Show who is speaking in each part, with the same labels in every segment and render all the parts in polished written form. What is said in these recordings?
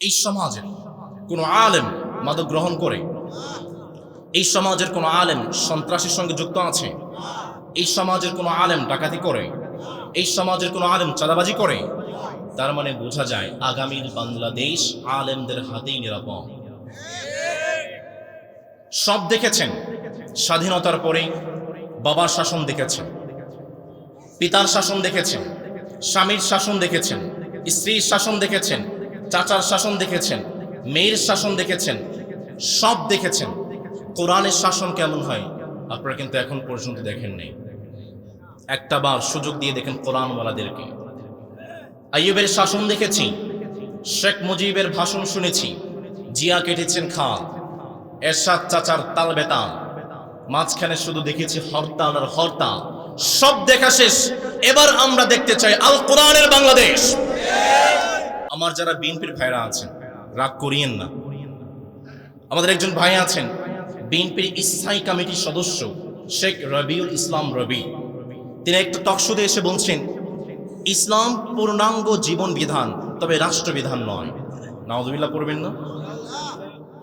Speaker 1: এই সমাজের কোন আলেম মাদক গ্রহণ করে? এই সমাজের কোন আলেম সন্ত্রাসীর সঙ্গে যুক্ত আছে? এই সমাজের কোন আলেম ডাকাতি করে? এই সমাজের কোন আলেম চাঁদাবাজি করে? তার মানে বোঝা যায় আগামীর বাংলাদেশ আলেমদের হাতেই নিরাপদ। সব দেখেছেন, স্বাধীনতার পরে বাবার শাসন দেখেছেন, পিতার শাসন দেখেছেন, স্বামীর শাসন দেখেছেন, স্ত্রীর শাসন দেখেছেন, চাচার শাসন দেখেছেন, মেয়ের শাসন দেখেছেন, সব দেখেছেন। কোরআনের শাসন কেমন হয় আপনারা কিন্তু এখন পর্যন্ত দেখেন নাই। একটা বার সুযোগ দিয়ে দেখেন কোরআনওয়ালাদেরকে। আইয়ুবের শাসন দেখেছি, শেখ মুজিবের ভাষণ শুনেছি, জিয়া কেটেছেন খাল, এরশাদ চাচার তাল বেতাল, মাঝখানে শুধু দেখেছি হরতাল আর হরতাল। সব দেখা শেষ, এবার আমরা দেখতে চাই আল কোরআনের বাংলাদেশ। আমার যারা বিএনপির ভাইরা আছেন, রাগ করিয়েন না। আমাদের একজন ভাই আছেন বিএনপির স্থায়ী কমিটির সদস্য শেখ রবিউল ইসলাম রবি। তিনি একটা টকশোতে এসে বলছেন ইসলাম পূর্ণাঙ্গ জীবন বিধান, তবে রাষ্ট্রবিধান নয়। নাউযুবিল্লাহ পড়বেন না?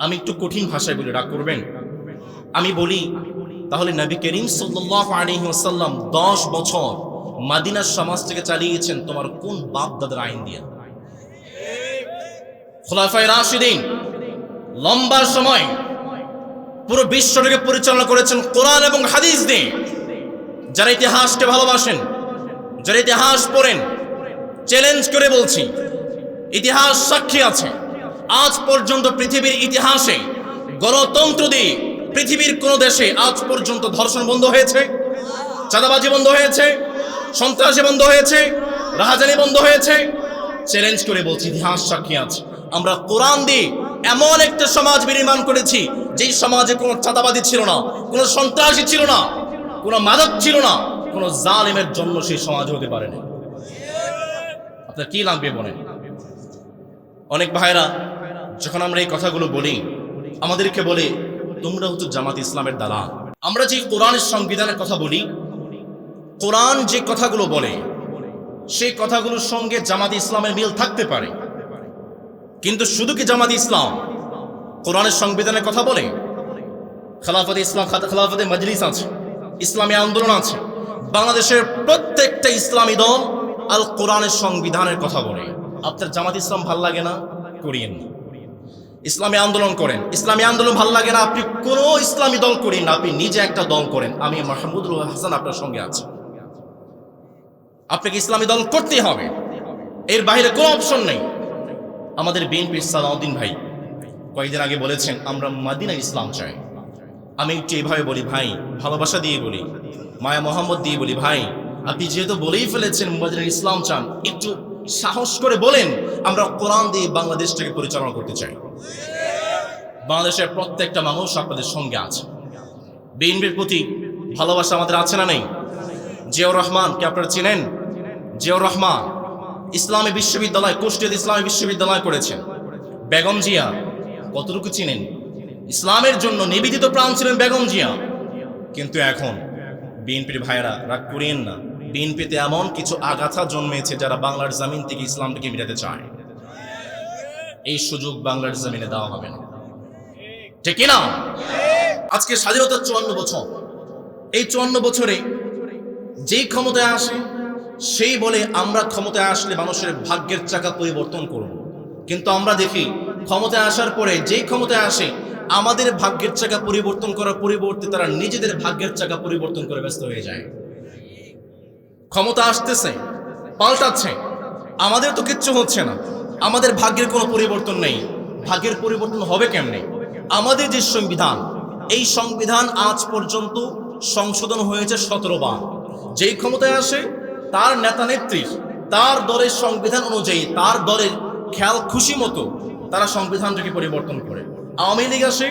Speaker 1: আমি একটু কঠিন ভাষায় বলি, রাগ করবেন? আমি বলি তাহলে নবী করিম সাল্লাল্লাহু আলাইহি ওয়াসাল্লাম 10 বছর মদিনার সমাজ থেকে চালিয়েছেন তোমার কোন বাপ দাদার আইন দিয়ে? খুলাফায়ে রাশিদিন লম্বা সময় পুরো বিশ্বটাকে পরিচালনা করেছেন কোরআন এবং হাদিস দিয়ে। যারা ইতিহাসকে ভালোবাসেন, যারা ইতিহাস পড়েন, চ্যালেঞ্জ করে বলছি, ইতিহাস সাক্ষী আছে। আজ পর্যন্ত পৃথিবীর ইতিহাসে গণতন্ত্র দিয়ে পৃথিবীর কোন দেশে আজ পর্যন্ত ধর্ষণ বন্ধ হয়েছে, চাঁদাবাজি বন্ধ হয়েছে, সন্ত্রাসী বন্ধ হয়েছে, রাহাজানি বন্ধ হয়েছে? চ্যালেঞ্জ করে বলছি, ইতিহাস সাক্ষী আছে। আমরা কোরআন দিয়ে এমন একটা সমাজ নির্মাণ করেছি যেই সমাজে কোনো চাঁদাবাজি ছিল না, কোনো সন্ত্রাসী ছিল না, কোনো মাদক ছিল না, কোনো জালেমের জন্য সেই সমাজ হতে পারে না। আপনার কি লাগবে বলেন? অনেক ভাইরা যখন আমরা এই কথাগুলো বলি আমাদেরকে বলে তোমরা হচ্ছে জামাত ইসলামের দালাল। আমরা যে কোরআনের সংবিধানের কথা বলি, কোরআন যে কথাগুলো বলে সেই কথাগুলোর সঙ্গে জামাত ইসলামের মিল থাকতে পারে, কিন্তু শুধু কি জামাত ইসলাম কোরআনের সংবিধানের কথা বলে? খেলাফতে ইসলাম, খেলাফতে মজলিস আছে, ইসলামী আন্দোলন আছে। বাংলাদেশের প্রত্যেকটা ইসলামী দল আল কোরআনের সংবিধানের কথা বলে। আপনার জামাত ইসলাম ভাল লাগে না, করিয়েন না। ইসলামী আন্দোলন করেন, ইসলামী আন্দোলন ভাল লাগে না, আপনি কোনো ইসলামী দল করেন না, আপনি নিজে একটা দল করেন। আমি মাহমুদুল হাসান আপনার সঙ্গে আছি। আপনাকে ইসলামী দল করতেই হবে, এর বাইরে কোনো অপশন নেই। আমাদের বিএনপির সালাউদ্দিন ভাই কয়েকদিন আগে বলেছেন আমরা মদিনার ইসলাম চাই। আমি একটু এইভাবে বলি ভাই, ভালোবাসা দিয়ে বলি, মায়া মোহাম্মদ দিয়ে বলি, ভাই আপনি যেহেতু বলেই ফেলেছেন মদিনার ইসলাম চান, একটু সাহস করে বলেন আমরা কোরআন দিয়ে বাংলাদেশটাকে পরিচালনা করতে চাই। বাংলাদেশের প্রত্যেকটা মানুষ আপনাদের সঙ্গে আছে। বিএনপির প্রতি ভালোবাসা আমাদের আছে না নেই? জিয়াউর রহমানকে আপনারা চিনেন? জিয়াউর রহমান ইসলামী বিশ্ববিদ্যালয়, কুষ্টিয়া ইসলামী বিশ্ববিদ্যালয় করেছেন। বেগম জিয়া কতটুকু চিনেন? ইসলামের জন্য নিবেদিত প্রাণ ছিলেন বেগম জিয়া। কিন্তু এখন বিএনপির ভাইয়েরা, রাগ করিয়েন না, বিএনপিতে এমন কিছু আগাছা জন্মেছে যারা বাংলার জমিন থেকে ইসলামটাকে মিটাতে চায়। এই সুযোগ বাংলার জমিনে দেওয়া হবে না, ঠিক না? আজকে স্বাধীনতার 54 বছর। এই 54 বছরে যেই ক্ষমতায় আসে সেই বলে আমরা ক্ষমতায় আসলে মানুষের ভাগ্যের চাকা পরিবর্তন করব। কিন্তু আমরা দেখি ক্ষমতায় আসার পরে যেই ক্ষমতায় আসে আমাদের ভাগ্যের চাকা পরিবর্তন করার পরিবর্তে তারা নিজেদের ভাগ্যের চাকা পরিবর্তন করে ব্যস্ত হয়ে যায়। ক্ষমতা আসতেছে, পাল্টাচ্ছে, আমাদের তো কিচ্ছু হচ্ছে না, আমাদের ভাগ্যের কোনো পরিবর্তন নেই। ভাগ্যের পরিবর্তন হবে কেমনে? আমাদের যে সংবিধান, এই সংবিধান আজ পর্যন্ত সংশোধন হয়েছে 17 বার। যেই ক্ষমতায় আসে তার নেতা নেত্রীর, তার দলের সংবিধান অনুযায়ী, তার দলের খেয়াল খুশি মতো তারা সংবিধানটাকে পরিবর্তন করে। আওয়ামী লীগ আসে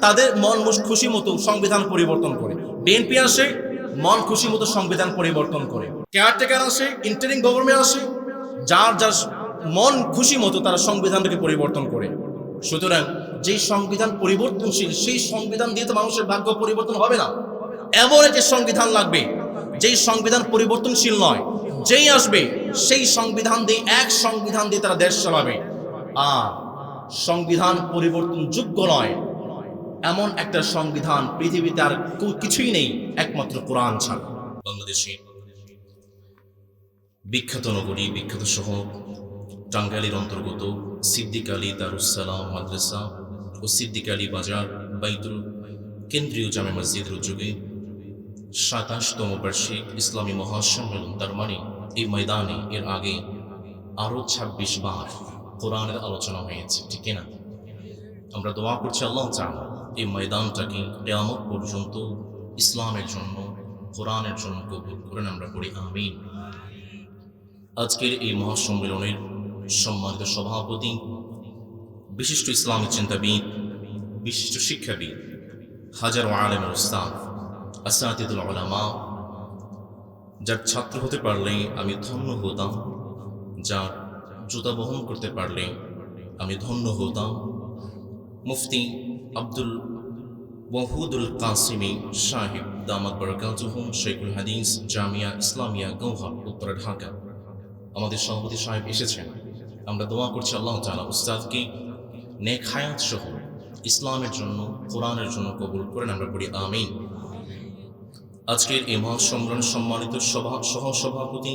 Speaker 1: তাদের মন খুশি মতো সংবিধান পরিবর্তন করে, বিএনপি আসে মন খুশি মতো সংবিধান পরিবর্তন করে, কেয়ারটেকার আসে, ইন্টারিম গভর্নমেন্ট আসে, যার যার মন খুশি মতো তারা সংবিধানটাকে পরিবর্তন করে। সুতরাং যেই সংবিধান পরিবর্তনশীল সেই সংবিধান দিয়ে তো মানুষের ভাগ্য পরিবর্তন হবে না। এমন একটি সংবিধান লাগবে যেই সংবিধান পরিবর্তনশীল নয়, যেই আসবে সেই সংবিধান দিয়ে, এক সংবিধান দিয়ে তারা দেশ চালাবে। আর সংবিধান পরিবর্তনযোগ্য নয়, এমন একটা সংবিধান পৃথিবীতে আর কিছুই নেই একমাত্র কোরআন ছাড়া। বাংলাদেশে বিখ্যাত নগরী, বিখ্যাত শহর টাঙ্গাইলের অন্তর্গত সিদ্দিক আলী দারুসালাম মাদ্রাসা ও সিদ্দিক আলী বাজার বাইতুল কেন্দ্রীয় জামে মসজিদের উদ্যোগে ২৭তম বার্ষিক ইসলামী মহাসম্মেলন, তার মানে এই ময়দানে এর আগে আরো ২৬ বার কোরআনের আলোচনা হয়েছে, ঠিক না? আমরা দোয়া করছি আল্লাহ তাআলা এই ময়দানটাকে কিয়ামত পর্যন্ত ইসলামের জন্য, কোরআনের জন্য কবুল করেন, আমরা পড়ি আমিন। আজকের এই মহাসম্মেলনের সম্মানিত সভাপতি, বিশিষ্ট ইসলামী চিন্তাবিদ, বিশিষ্ট শিক্ষাবিদ, হাজারো আলেমের উস্তাদ, আসাতিদুল উলামা, যার ছাত্র হতে পারলে আমি ধন্য হতাম, যার জুতা বহন করতে পারলে আমি ধন্য হতাম, মুফতি আব্দুল ওয়াহুদুল কাসিমি সাহেব দামাত বারাকাতুহুম, শেখুল হাদিস, জামিয়া ইসলামিয়া গৌহর, উত্তরা, ঢাকা, আমাদের সভাপতি সাহেব এসেছেন। আমরা দোয়া করছি আল্লাহ তাআলা উস্তাদকে নেক হায়াত সহ ইসলামের জন্য, কোরআনের জন্য কবুল করেন, আমরা পড়ি আমিন। আজকের এই মহাসম্মেলনের সম্মানিত সহসভাপতি,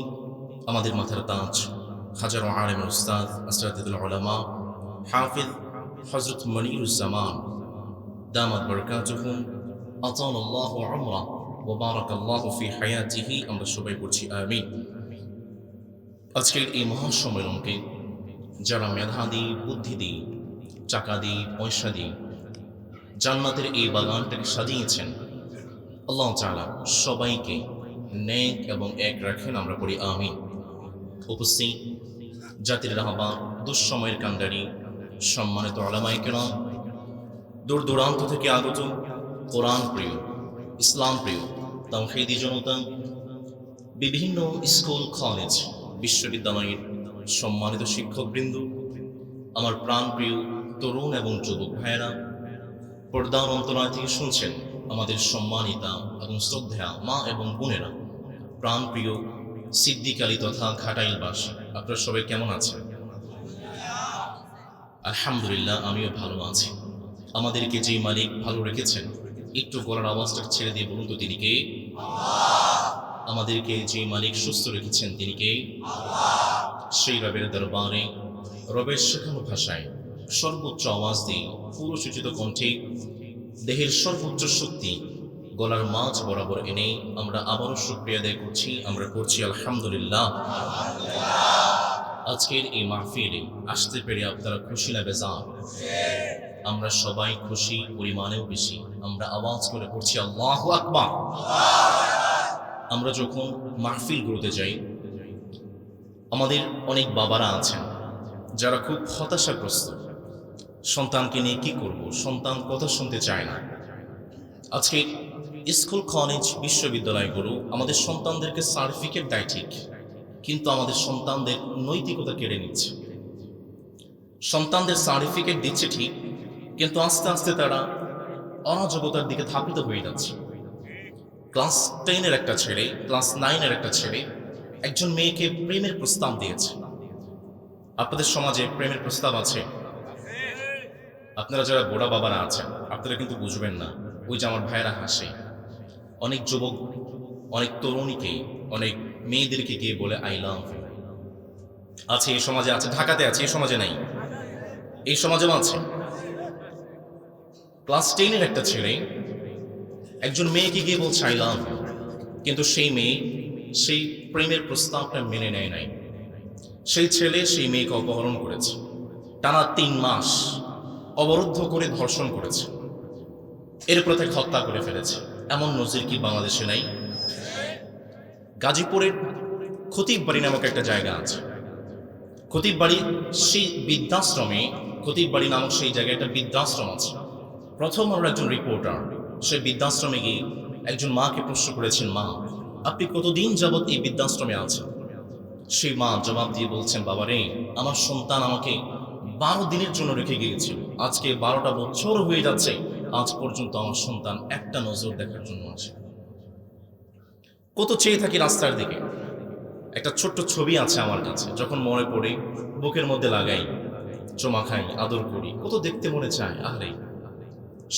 Speaker 1: আমাদের মাথার তাজ, হাজারো আলেমের উস্তাদ, আসাতিদুল উলামা, হাফিজ হযরত মনিরুজ্জামান দামাত বারাকাতুহুম, আতালাল্লাহু উমরা ওয়া বারাকাল্লাহু ফি হায়াতিহি, আমরা সবাই পড়ছি আমিন। আজকের এই মহাসম্মেলনকে যারা মেধা দিয়ে, বুদ্ধি দিয়ে, টাকা দিয়ে, পয়সা দিয়ে জান্নাতের এই বাগানটাকে সাজিয়েছেন, আল্লাহ তাআলা সবাইকে নেক এবং এক রাখেন, আমরা পড়ি আমিন। উপস্থিত জাতির রাহবার, দুঃসময়ের কান্ডারি, সম্মানিত উলামায়ে কেরাম, দূর দূরান্ত থেকে আগত কোরআন প্রিয়, ইসলাম প্রিয় তাওহীদি জনতা, বিভিন্ন স্কুল, কলেজ, বিশ্ববিদ্যালয়ের সম্মানিত শিক্ষকবৃন্দ, আমার প্রাণপ্রিয় তরুণ এবং যুবক ভাইয়েরা, পর্দার অন্তরায় থেকে শুনছেন আমাদের সম্মানিতা এবং শ্রদ্ধেয়া মা এবং বোনেরা, প্রাণপ্রিয় সিদ্দিক আলী তথা ঘাটাইলবাসী, আপনারা সবাই কেমন আছেন? আলহামদুলিল্লাহ, আমিও ভালো আছি। আমাদেরকে যে মালিক ভালো রেখেছেন, একটু গলার আওয়াজটা ছেড়ে দিয়ে বলুন তো, তিনি কে? আমাদেরকে যে মালিক সুস্থ রেখেছেন, তিনি কে? সেই রবের দরবারে রবের শেখানো ভাষায় সর্বোচ্চ আওয়াজ দিয়ে, পুরুষোচিত কণ্ঠে, দেহের সর্বোচ্চ শক্তি গলার মাঝ বরাবর এনে আমরা আবারও শুকরিয়া আদায় করছি, আমরা করছি আলহামদুলিল্লাহ। আজকের এই মাহফিলে আসতে পেরে আপনারা খুশি না বেজার? আমরা সবাই খুশি, পরিমাণেও বেশি। আমরা আওয়াজ করে পড়ছি আল্লাহু আকবার। আমরা যখন মাহফিলগুলোতে যাই, আমাদের অনেক বাবারা আছেন যারা খুব হতাশাগ্রস্ত, সন্তানকে নিয়ে কি করব, সন্তান কথা শুনতে চায় না। আজকে স্কুল, কলেজ, বিশ্ববিদ্যালয়গুলো আমাদের সন্তানদেরকে সার্টিফিকেট দেয় ঠিক, কিন্তু আমাদের সন্তানদের নৈতিকতা কেড়ে নিচ্ছে। সন্তানদের সার্টিফিকেট দিচ্ছে ঠিক, কিন্তু আস্তে আস্তে তারা অরাজকতার দিকে ধাবিত হয়ে যাচ্ছে। ক্লাস 10-এর একটা ছেলে, ক্লাস 9-এর একটা ছেলে একজন মেয়েকে প্রেমের প্রস্তাব দিয়েছে। আপনাদের সমাজে প্রেমের প্রস্তাব আছে? আপনারা যারা বুড়া বাবারা আছেন, আপনারা কিন্তু বুঝবেন না। ওই যে আমার ভাইয়েরা হাসে, অনেক যুবক, অনেক তরুণীকে, অনেক মেয়েদেরকে গিয়ে বলে আই লাভ ইউ। আছে এই সমাজে, আছে, ঢাকাতে আছে, এই সমাজে নাই, এই সমাজেও আছে। ক্লাস 10-এর একটা ছেলে একজন মেয়েকে গিয়ে বলছে আই লাভ ইউ, কিন্তু সেই মেয়ে সেই প্রেমের প্রস্তাবটা মেনে নেয় নাই। সেই ছেলে সেই মেয়েকে অপহরণ করেছে, টানা 3 মাস অবরুদ্ধ করে ধর্ষণ করেছে, এরপর তাকে হত্যা করে ফেলেছে। এমন নজির কি বাংলাদেশে নাই? গাজীপুরের খতিববাড়ি নামক একটা জায়গা আছে। খতিববাড়ি সেই বৃদ্ধাশ্রমে, খতিববাড়ি নামক সেই জায়গায় একটা বৃদ্ধাশ্রম আছে। প্রথম আমরা একজন রিপোর্টার সেই বৃদ্ধাশ্রমে গিয়ে একজন মাকে প্রশ্ন করেছেন, মা, আপনি কতদিন যাবৎ এই বৃদ্ধাশ্রমে আছেন? সেই মা জবাব দিয়ে বলছেন, বাবা রে, আমার সন্তান আমাকে 12 দিনের জন্য রেখে গিয়েছিল, আজকে 12টা বছর হয়ে যাচ্ছে, আজ পর্যন্ত আমার সন্তান একটা নজর দেখার জন্য আছে। কত চেয়ে থাকি রাস্তার দিকে। একটা ছোট্ট ছবি আছে আমার কাছে, যখন মনে পড়ে বুকের মধ্যে লাগাই। চুমা খাই, আদর করি, কত দেখতে মনে চায়। আরে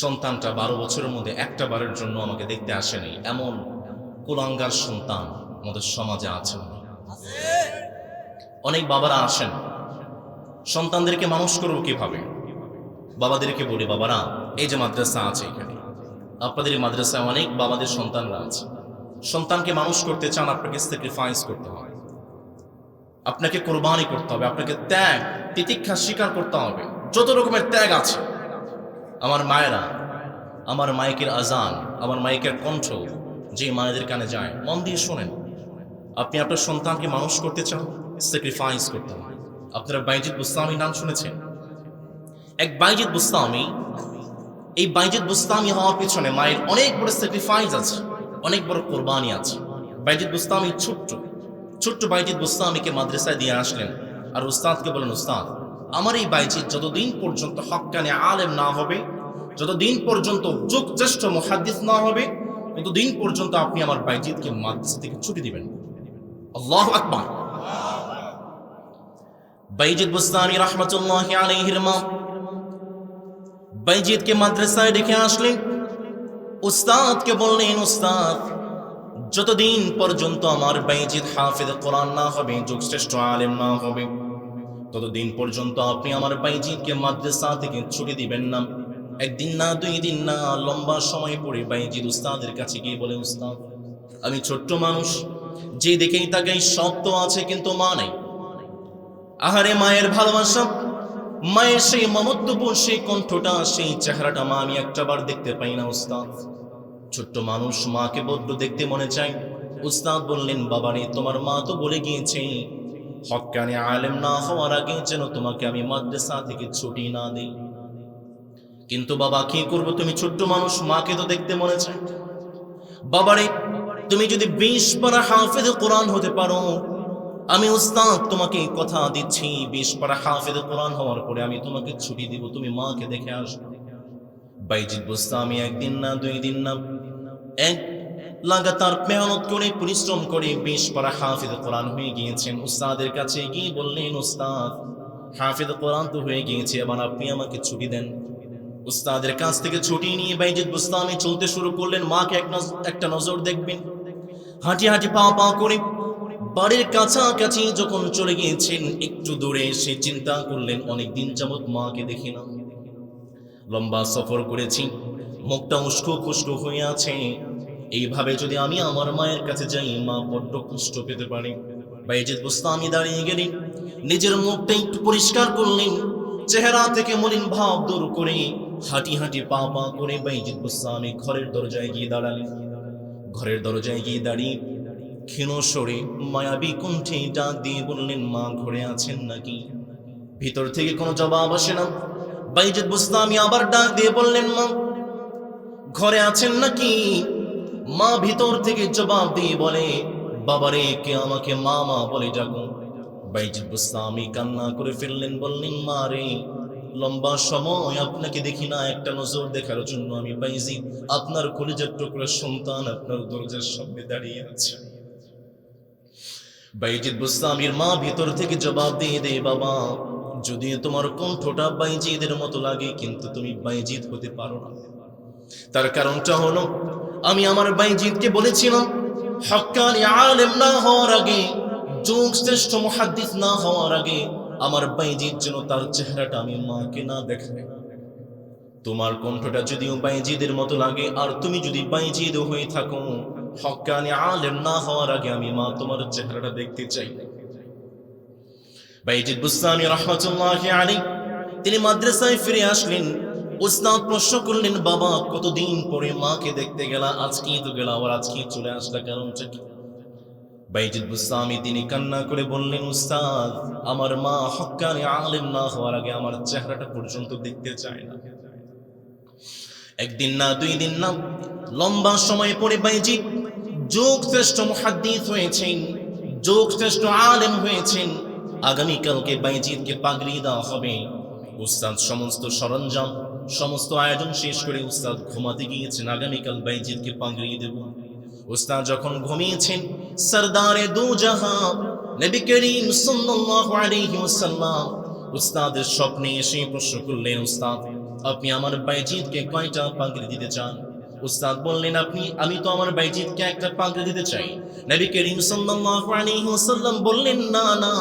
Speaker 1: সন্তানটা 12 বছরের মধ্যে একটা বারের জন্য আমাকে দেখতে আসেনি, এমন কুলাঙ্গার সন্তান আমাদের সমাজে আছে। অনেক বাবারা আসেন, সন্তানদেরকে মানুষ করবো কিভাবে? বাবাদেরকে বলি, বাবারা এই যে মাদ্রাসা আছে এখানে, আপনাদের এই মাদ্রাসায় অনেক বাবাদের সন্তানরা আছে। সন্তানকে মানুষ করতে চান, আপনাকে স্যাক্রিফাইস করতে হবে, আপনাকে কোরবানি করতে হবে, আপনাকে ত্যাগ তিতিক্ষা স্বীকার করতে হবে। যত রকমের ত্যাগ আছে। আমার মায়েরা, আমার মাইকের আজান, আমার মাইকের কণ্ঠ যে মায়েদের কানে যায়, মন দিয়ে শোনেন। আপনি আপনার সন্তানকে মানুষ করতে চান, স্যাক্রিফাইস করতে হবে। আপনারা বাইজিদ বুস্তামির নাম শুনেছেন? এক বাইজিদ বুস্তামি, এই বাইজিদ বুস্তামি হওয়ার পিছনে মায়ের অনেক বড় স্যাক্রিফাইস আছে, অনেক বড় কোরবানি আছে। বাইজিদ বুস্তামি ছোট্ট বাইজিদ বুস্তামিকে মাদ্রাসায় দিয়ে আসলেন, আর উস্তাদকে বলেন, উস্তাদ আমার এই বাইজিদ যতদিন পর্যন্ত হক্কানে আলেম না হবে, যতদিন পর্যন্ত যুগশ্রেষ্ঠ মুহাদ্দিস না হবে, ততদিন পর্যন্ত আপনি আমার বাইজিদকে মাদ্রাসা থেকে ছুটি দিবেন। আল্লাহু আকবার। বাইজিদ বুস্তামি রাহমাতুল্লাহি আলাইহির মা বাইজিদকে মাদ্রাসায় ডেকে আসলেন, উস্তাদকে বললেন, উস্তাদ যতদিন পর্যন্ত আমার বাইজিদ হাফেজ কোরআন না হবে, যুগশ্রেষ্ঠ আলেম না হবে, ততদিন পর্যন্ত আপনি আমার বাইজিদকে মাদ্রাসা থেকে ছুটি দিবেন না। একদিন না, 2 দিন না, লম্বা সময় পরে বাইজিদ উস্তাদের কাছে গিয়ে বলে, উস্তাদ আমি ছোট্ট মানুষ, যে দেখেই তাকাই সব তো আছে কিন্তু মা নাই। আহারে মায়ের ভালোবাসা, মায়ের সেই মমত্বপূর্ণ সেই কণ্ঠটা, সেই চেহারাটা মা আমি একটাবার দেখতে পাই না উস্তাদ। ছোট্ট মানুষ, মাকে বড্ড দেখতে মনে চাই। উস্তাদ বললেন, বাবারে তোমার মা তো বলে গিয়েছে হক্কানে আলেম না হওয়ার আগে যেন তোমাকে আমি মাদ্রাসা থেকে ছুটি না দেই। কিন্তু বাবা কি করবো, তুমি ছোট্ট মানুষ, মাকে তো দেখতে মনে চায়। বাবারে তুমি যদি 20 পারা হাফেজ কোরআন হতে পারো, আমি উস্তাদ তোমাকে কথা দিচ্ছি, 20 পারা হাফেজ কোরআন হওয়ার পরে আমি তোমাকে ছুটি দিব, তুমি মাকে দেখে আসবে। বাইজিদ বুস্তামি একদিন না, 2 দিন না, এক লাগাতার মেহনত করে পরিশ্রম করে 20 পারা হাফেজ কোরআন হয়ে গিয়েছেন। উস্তাদের কাছে গিয়ে বললেন, উস্তাদ হাফেজ কোরআন তো হয়ে গিয়েছে, এবার আপনি আমাকে ছুটি দেন। উস্তাদের কাছ থেকে ছুটি নিয়ে বাইজিদ বুস্তামি চলতে শুরু করলেন। মাকে একটা নজর দেখবেন। হাঁটি হাঁটি পা পা করে বাড়ির কাছাকাছি যখন চলে গিয়েছেন, একটু দূরে এসে চিন্তা করলেন, অনেকদিন যাবৎ মাকে দেখি না, লম্বা সফর করেছি, মুখটা উস্কো খুস্কো হয়ে আছে, এইভাবে যদি আমি আমার মায়ের কাছে যাই, মা বড্ড কষ্ট পেতে পারে। বাইজিদ বুস্তামি দাঁড়িয়ে গেলেন, নিজের মুখটা একটু পরিষ্কার করলেন, চেহারা থেকে মলিন ভাব দূর করে হাঁটি হাঁটি পা পা করে বাইজিদ বুস্তামি ঘরের দরজায় গিয়ে দাঁড়ালেন। ঘরের দরজায় গিয়ে দাঁড়িয়ে ক্ষীণ স্বরে মায়াবী কণ্ঠে ডাক দিয়ে বললেন, মা ঘরে আছেন নাকি? ভিতর থেকে কোনো জবাব আসে না। বাইজিদ বুস্তামি আবার ডাক দিয়ে বললেন, মা ঘরে আছেন নাকি? মা ভিতর থেকে জবাব দিয়ে বলে, বাবারে কে আমাকে মা মা বলে ডাকো? বাইজিদ বুস্তামি কান্না করে ফেললেন, বললেন, মা রে লম্বা সময় আপনাকে দেখি না, একটা নজর দেখার জন্য আমি বাইজিদ আপনার কলিজার টুকরা সন্তান আপনার দরজার সামনে দাঁড়িয়ে আছে। বাইজিদ বুস্তামির মা ভিতর থেকে জবাব দিয়ে দেয়, বাবা যদি তোমার কণ্ঠটা বাইজিদের মতো লাগে, কিন্তু তুমি বাইজিদ হতে পারো না। তার কারণটা হলো, আমি আমার বাইজিদকে বলেছিলাম হক্কানি আলেম না হওয়ার আগে, যুগশ্রেষ্ঠ মুহাদ্দিস না হওয়ার আগে আমার বাইজিদ যেন তার চেহারাটা আমি মাকে না দেখাই। তোমার কণ্ঠটা যদিও বাইজিদের মতো লাগে, আর তুমি যদি বাইজিদ হয়ে থাকো, হক্কানি আলেম না হওয়ার আগে আমি মা তোমার চেহারাটা দেখতে চাই। বাইজিদ বুস্তামি রাহমাতুল্লাহি আলাইহি তিনি মাদ্রাসায় ফিরে আসলেন। উস্তাদ প্রশ্ন করলেন, বাবা কতদিন পরে মাকে দেখতে গেলা, আজকেই তো গেলা, আবার আজকেই চলে আসলা, কারণটা কি? বাইজিদ বুস্তামি তিনি কান্না করে বললেন, উস্তাদ আমার মা হক্কানি আলেম না হওয়ার আগে আমার চেহারাটা পর্যন্ত দেখতে চায় না। একদিন না, 2 দিন না, লম্বা সময় পরে বাইজিদ যুগশ্রেষ্ঠ মুহাদ্দিস হয়েছেন, যুগশ্রেষ্ঠ আলেম হয়েছেন। আগামীকালকে বাইজিদকে পাগড়ি দেওয়া হবে। উস্তাদ সমস্ত সরঞ্জাম, সমস্ত আয়োজন শেষ করে উস্তাদ ঘুমাতে গিয়েছেন, আগামীকাল বাইজিদকে পাগড়ি দেব। উস্তাদ যখন ঘুমিয়েছেন, সরদারে দু জাহান নবী করিম সাল্লাল্লাহু আলাইহি ওয়াসাল্লাম উস্তাদের স্বপ্নে এসে প্রশ্ন করলেন, উস্তাদ আপনি আমার বাইজিদকে কয়টা পাগড়ি দিতে চান? উস্তাদ বললেন, আমি তো আমার বাইজিদকে একটা পাগড়ি দিতে চাই। নবী করিম সাল্লাল্লাহু আলাইহি ওয়াসাল্লাম বললেন, না না,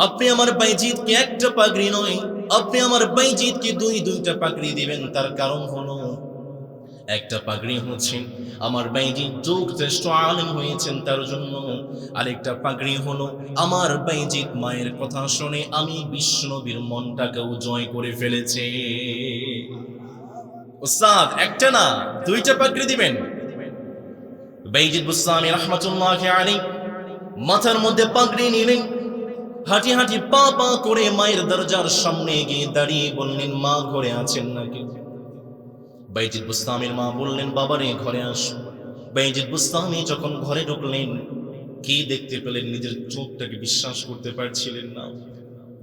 Speaker 1: আপনি আমার বাইজিদকে একটা পাগড়ি নয়, আপনি আমার বাইজিদকে দুইটা পাগড়ি দিবেন। তার কারণ হলো, একটা পাগড়ি হচ্ছে আমার বাইজিদ যুগশ্রেষ্ঠ আলেম হয়েছেন তার জন্য, আরেকটা পাগড়ি হলো আমার বাইজিদ মায়ের কথা শুনে আমি বিশ্বনবীর মনটাকেও জয় করে ফেলেছে। উস্তাদ একটা না, দুইটা পাগড়ি দিবেন। বাইজিদ বুস্তামি রাহমাতুল্লাহি আলাইহি মাথার মধ্যে পাগড়ি নিলেন, হাঁটি হাঁটি পা পা করে মায়ের দরজার সামনে গিয়ে দাঁড়িয়ে বললেন, মা ঘরে আছেন নাকি? বাইজিদ বুস্তামির মা বললেন, বাবারে ঘরে আস। বাইজিদ বুস্তামি যখন ঘরে ঢুকলেন, কি দেখতে পেলেন? নিজের চোখটাকে বিশ্বাস করতে পারছিলেন না।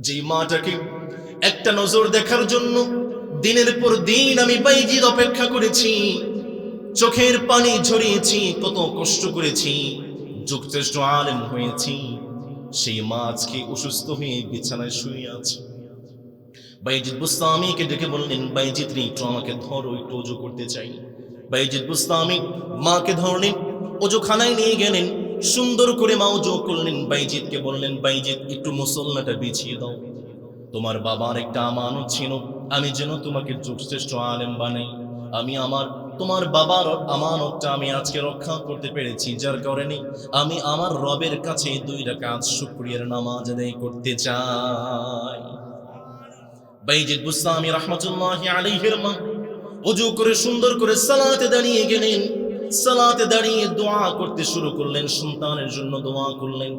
Speaker 1: যেই মাটাকে একটা নজর দেখার জন্য দিনের পর দিন আমি বাইজিদ অপেক্ষা করেছি, চোখের পানি ঝরিয়েছি, কত কষ্ট করেছি, যুগশ্রেষ্ঠ আলেম হয়েছি, সেই মা আজকে অসুস্থ হয়ে বিছানায় শুয়ে আছে। বাইজিদ বুস্তামিকে ডেকে বললেন, বাইজিদ রে একটু আমাকে ধরো, একটু ওযু করতে চাই। বাইজিদ বুস্তামি মাকে ধরলেন, ওযুখানায় নিয়ে গেলেন, সুন্দর করে মা ওযু করলেন। বাইজিদকে বললেন, বাইজিদ একটু মুসল্লাটা বিছিয়ে দাও, তোমার বাবার একটা আমানত ছিল, আমি যেন তোমাকে যুগশ্রেষ্ঠ আলেম বানাই। তোমার বাবার আমানতটা আমি আজকে রক্ষা করতে পেরেছি, যার কারণে আমি আমার রবের কাছে 2 রাকাত শুকরিয়ার নামাজ আদায় করতে চাই। বাইজিদ বুস্তামি রাহমাতুল্লাহি আলাইহির মা ওযু করে সুন্দর করে সালাতে দাঁড়িয়ে গেলেন। সালাতে দাঁড়িয়ে দোয়া করতে শুরু করলেন, সন্তানের জন্য দোয়া করলেন,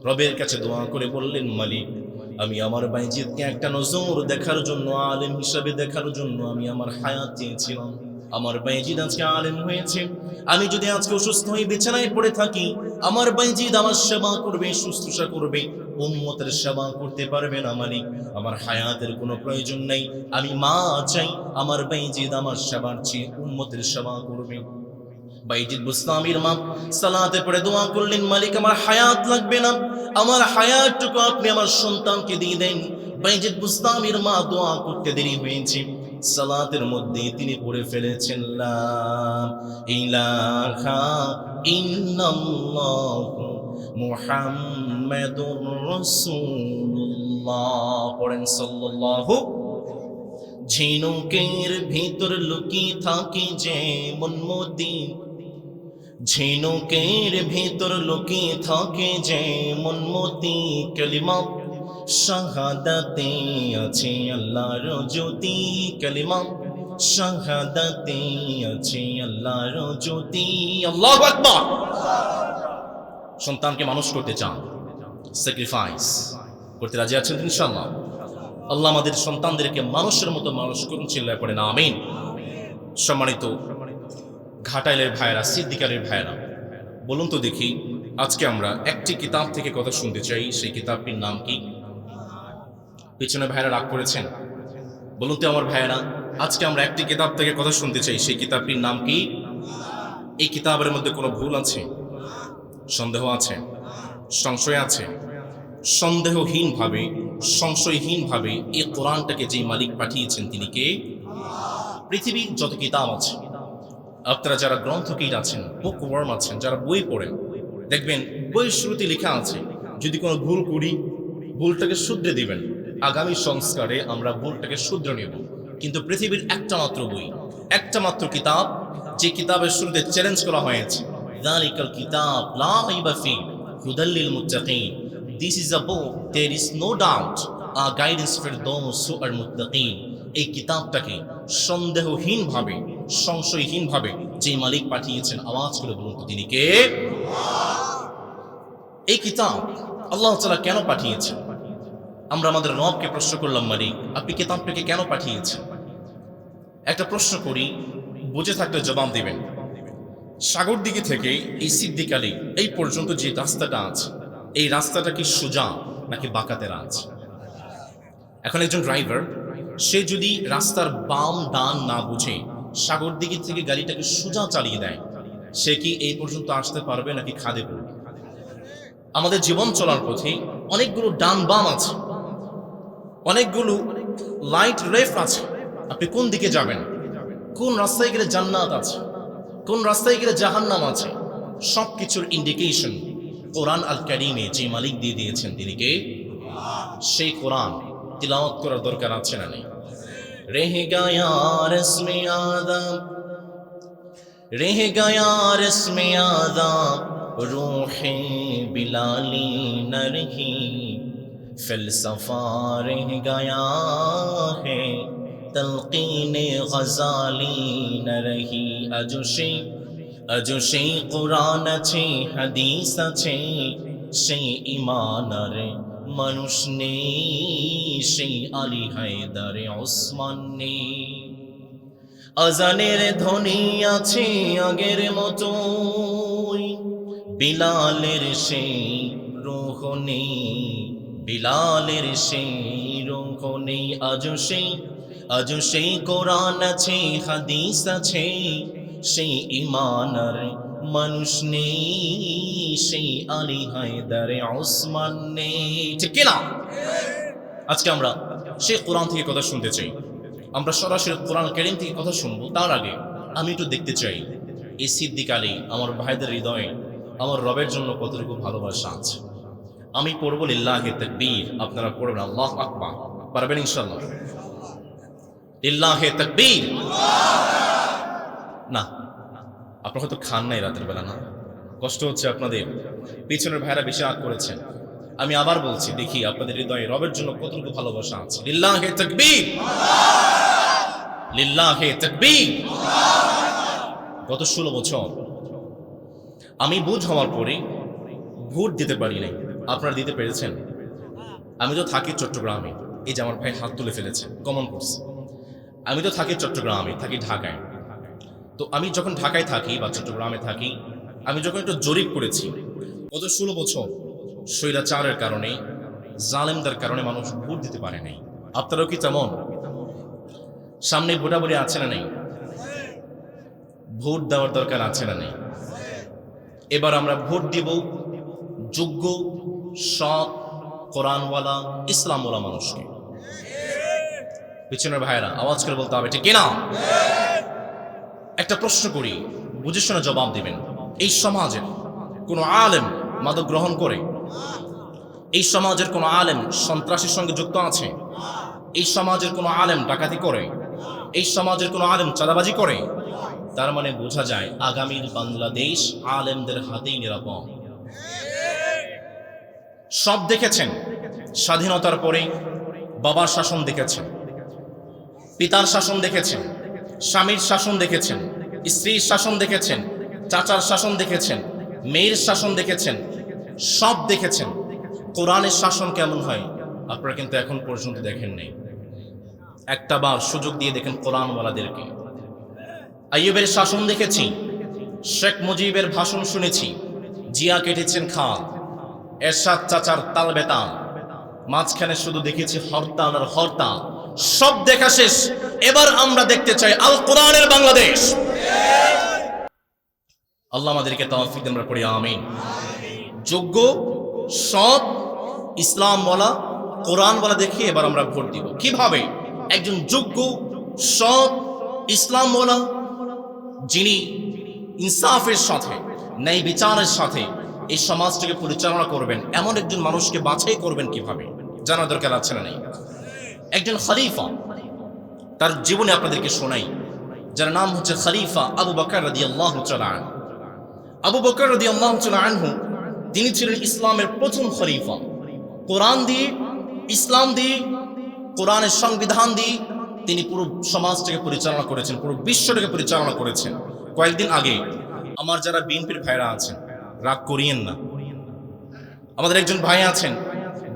Speaker 1: রবের কাছে দোয়া করে বললেন, মালিক আমি আমার বাইজিদকে একটা নজর দেখার জন্য, আলেম হিসাবে দেখার জন্য আমি আমার হায়াত চেয়েছিলাম। আমার বাইজিদ আজকে আলেম হয়েছে, আমি যদি আজকে অসুস্থ হয়ে বিছানায় পড়ে থাকি, আমার বাইজিদ আমার সেবা করবে, শুশ্রূষা করবে, উম্মতের সেবা করতে পারবে না। মালিক আমার হায়াতের কোনো প্রয়োজন নেই, আমি মা চাই আমার বাইজিদ আমার সেবার চেয়ে উম্মতের সেবা করবে। বাইজিদ বুস্তামির মা সালাতে পড়ে দোয়া করলেন, মালিক আমার হায়াত লাগবে না, আমার হায়াতটুকু আপনি আমার সন্তানকে দিয়ে দেন। বাইজিদ বুস্তামির মা দোয়া করতে দেরি হয়েছে, সালাতের মধ্যে তিনি পড়ে ফেলেছেন, লা ইলাহা ইল্লাল্লাহু মুহাম্মাদুর রাসূলুল্লাহ। পড়েন সাল্লাল্লাহু। ঝিনুকের ভিতর লুকিয়ে থাকে যেমন মোতি, ঝিনুকের ভিতর লুকিয়ে থাকে যেমন মোতি, কালিমা শাহাদাতে আছে আল্লাহর জ্যোতি, কালিমা শাহাদাতে আছে আল্লাহর জ্যোতি। আল্লাহু আকবার। সন্তানকে মানুষ করতে চান, স্যাক্রিফাইস করতে রাজি আছেন ইনশাআল্লাহ? আল্লাহ আমাদের সন্তানদেরকে মানুষের মতো মানুষ করুন, চিল্লায় পড়েন আমিন। সম্মানিত ঘাটাইলের ভাইয়েরা, সিদ্দিকারের ভাইয়েরা, বলুন তো দেখি, আজকে আমরা একটি কিতাব থেকে কথা শুনতে চাই, সেই কিতাবটির নাম কি? পিছনে ভাইয়েরা রাগ করেছেন, বলুন তো আমার ভাইয়েরা, আজকে আমরা একটি কিতাব থেকে কথা শুনতে চাই, সেই কিতাবটির নাম কি? এই কিতাবের মধ্যে কোনো ভুল আছে? সন্দেহ আছে? সংশয় আছে? সন্দেহহীনভাবে, সংশয়হীনভাবে এই কোরআনটাকে যে মালিক পাঠিয়েছেন তিনি কে? পৃথিবীর যত কিতাব আছে, আপনারা যারা গ্রন্থকিট আছেন, বুক ওয়ার্ম আছেন, যারা বই পড়েন, দেখবেন বইয়ের শুরুতে লেখা আছে, যদি কোনো ভুল করি ভুলটাকে শুধরে দিবেন, আগামী সংস্কারে আমরা ভুলটাকে শুধরে নেব। কিন্তু পৃথিবীর একটা মাত্র বই, একটা মাত্র কিতাব, যে কিতাবের শুরুতে চ্যালেঞ্জ করা হয়েছে, যালিকাল কিতাব লা রাইবা ফি হুদাল লিল মুত্তাকিন, this is a book there is no doubt a guidance for those who are মুত্তাকিন। এই কিতাবটাকে সন্দেহহীনভাবে, সংশয়হীনভাবে যে মালিক পাঠিয়েছেন, আওয়াজ করে বলুন তো তিনি কে? এই কিতাব আল্লাহ তাআলা কেন পাঠিয়েছেন? আমরা আমাদের রবকে প্রশ্ন করলাম, মালিক আপনি কিতাবটাকে কেন পাঠিয়েছেন? একটা প্রশ্ন করি, বুঝে থাকলে জবাব দিবেন। সাগর দিকে থেকে এই সিদ্দিক আলী এই পর্যন্ত যে রাস্তাটা আছে, এই রাস্তাটা কি সোজা নাকি বাঁকাতে আছে? এখন একজন ড্রাইভার, সে যদি রাস্তার বাম ডান না বুঝে সাগর দিকে থেকে গাড়িটাকে সোজা চালিয়ে দেয়, সে কি এই পর্যন্ত আসতে পারবে নাকি খাদে পড়বে? আমাদের জীবন চলার পথে অনেকগুলো ডান বাম আছে, অনেকগুলো লাইট রেফ আছে, আপনি কোন দিকে যাবেন, কোন রাস্তায় গেলে জান্নাত আছে, কোন রাস্তায় গেলে জাহান্নাম আছে, সব কিছুর ইন্ডিকেশন কোরআন আল কারীমে যে মালিক দিয়ে দিয়েছেন তিনি কে? সেই কোরআন তিলাওয়াত করার দরকার আছে না নেই? रहेगा यार इसमें आदम रहेगा यार इसमें आदम रूहे बिलाली न रही फलसफा रह गया है तलकीन गजाली न रही अजुशे कुरान আছে হাদিস আছে সেই ঈমানের মানুষ নেই, সেই আলী হায়দারে ওসমান নেই। আজানের ধ্বনি আছে আগের মতোই, বিলালের সেই রূহ নেই, বিলালের সেই রূহ নেই। আজও সেই কোরআন আছে হাদিস আছে সেই ঈমানের মানুষ নেই, সেই আলী হায়দারে ওসমান নেই। ঠিক কিনা? আজকে আমরা সেই কোরআন থেকে কথা শুনতে চাই, আমরা সরাসরি কোরআন কারীম থেকে কথা শুনবো। তার আগে আমি একটু দেখতে চাই এই সিদ্দিক আলী আমার ভাইদের হৃদয়ে আমার রবের জন্য কতটুকু ভালোবাসা আছে। আমি পড়ব লিল্লাহি তাকবীর, আপনারা পড়বেন আল্লাহু আকবার। পারবেন ইনশাআল্লাহ? লিল্লাহি তাকবীর। না, আপনারা হয়তো খান নাই রাতের বেলা, না কষ্ট হচ্ছে আপনাদের, পিছনের ভাইরা বেশি রাগ করেছেন। আমি আবার বলছি, দেখি আপনাদের হৃদয়ে রবের জন্য কতটুকু ভালোবাসা আছে। লিল্লাহি তাকবীর, লিল্লাহি তাকবীর। গত 16 বছর আমি বুঝ হওয়ার পরে ভোট দিতে পারি নাই, আপনারা দিতে পেরেছেন? আমি তো থাকি চট্টগ্রামে, এই যে আমার ভাই হাত তুলে ফেলেছে, কমন করছে। আমি তো থাকি চট্টগ্রামে, থাকি ঢাকায়। তো আমি যখন ঢাকায় থাকি বা চট্টগ্রামে থাকি, আমি যখন একটু জরিপ করেছি, গত 16 বছর স্বৈরাচারের কারণে, জালেমদের কারণে মানুষ ভোট দিতে পারে নাই। আপনারাও কি তেমন? সামনে ভোটাভুটি আছে না নেই? ভোট দেওয়ার দরকার আছে না নেই? এবার আমরা ভোট দিব যোগ্য, সৎ, কোরআনওয়ালা, ইসলামওয়ালা মানুষকে। পিছনের ভাইয়েরা আওয়াজ করে বলতে হবে, ঠিক কিনা? একটা প্রশ্ন করি, বুঝে শুনে জবাব দিবেন। এই সমাজের কোন আলেম মাদক গ্রহণ করে? এই সমাজের কোন আলেম সন্ত্রাসীর সঙ্গে যুক্ত আছে? এই সমাজের কোন আলেম ডাকাতি করে? এই সমাজের কোন আলেম চাঁদাবাজি করে? তার মানে বোঝা যায় আগামীর বাংলাদেশ আলেমদের হাতেই নিরাপদ। সব দেখেছেন, স্বাধীনতার পরে বাবার শাসন দেখেছেন, পিতার শাসন দেখেছেন, স্বামীর শাসন দেখেছেন, স্ত্রীর শাসন দেখেছেন, চাচার শাসন দেখেছেন, মেয়ের শাসন দেখেছেন, সব দেখেছেন। কোরআনের শাসন কেমন হয় আপনারা কিন্তু এখন পর্যন্ত দেখেন নাই। একটা বার সুযোগ দিয়ে দেখেন কোরআনওয়ালাদেরকে। আইয়ুবের শাসন দেখেছি, শেখ মুজিবের ভাষণ শুনেছি, জিয়া কেটেছেন খাল, এরশাদ চাচার তাল বেতাল, মাঝখানে শুধু দেখেছি হরতাল আর হরতাল। সব দেখা শেষ, এবার আমরা দেখতে চাই আল কোরআনের বাংলাদেশ। আল্লাহ আমাদেরকে তৌফিক দেন, আমরা পড়ি আমিন। যোগ্য, সৎ, ইসলামওয়ালা, কোরআনওয়ালা দেখে এবার আমরা ভোট দিব। কিভাবে? একজন যোগ্য, সৎ, ইসলামওয়ালা, যিনি ইনসাফের সাথে, ন্যায় বিচারের সাথে এই সমাজটাকে পরিচালনা করবেন, এমন একজন মানুষকে বাছাই করবেন কিভাবে, জানার দরকার আছে না নেই? একজন খলিফা, তার জীবনে আপনাদেরকে শোনাই, যার নাম হচ্ছে খলিফা আবু বকর রাদিয়াল্লাহু তাআলা আনহু। আবু বকর রাদিয়াল্লাহু তাআলা আনহু তিনি ছিলেন ইসলামের প্রথম খলিফা। কোরআন দিয়ে, ইসলাম দিয়ে, কোরআনের সংবিধান দিয়ে তিনি পুরো সমাজটাকে পরিচালনা করেছেন, পুরো বিশ্বটাকে পরিচালনা করেছেন। কয়েকদিন আগে আমার যারা বিএনপির ভাইরা আছেন, রাগ করিয়েন না, আমাদের একজন ভাই আছেন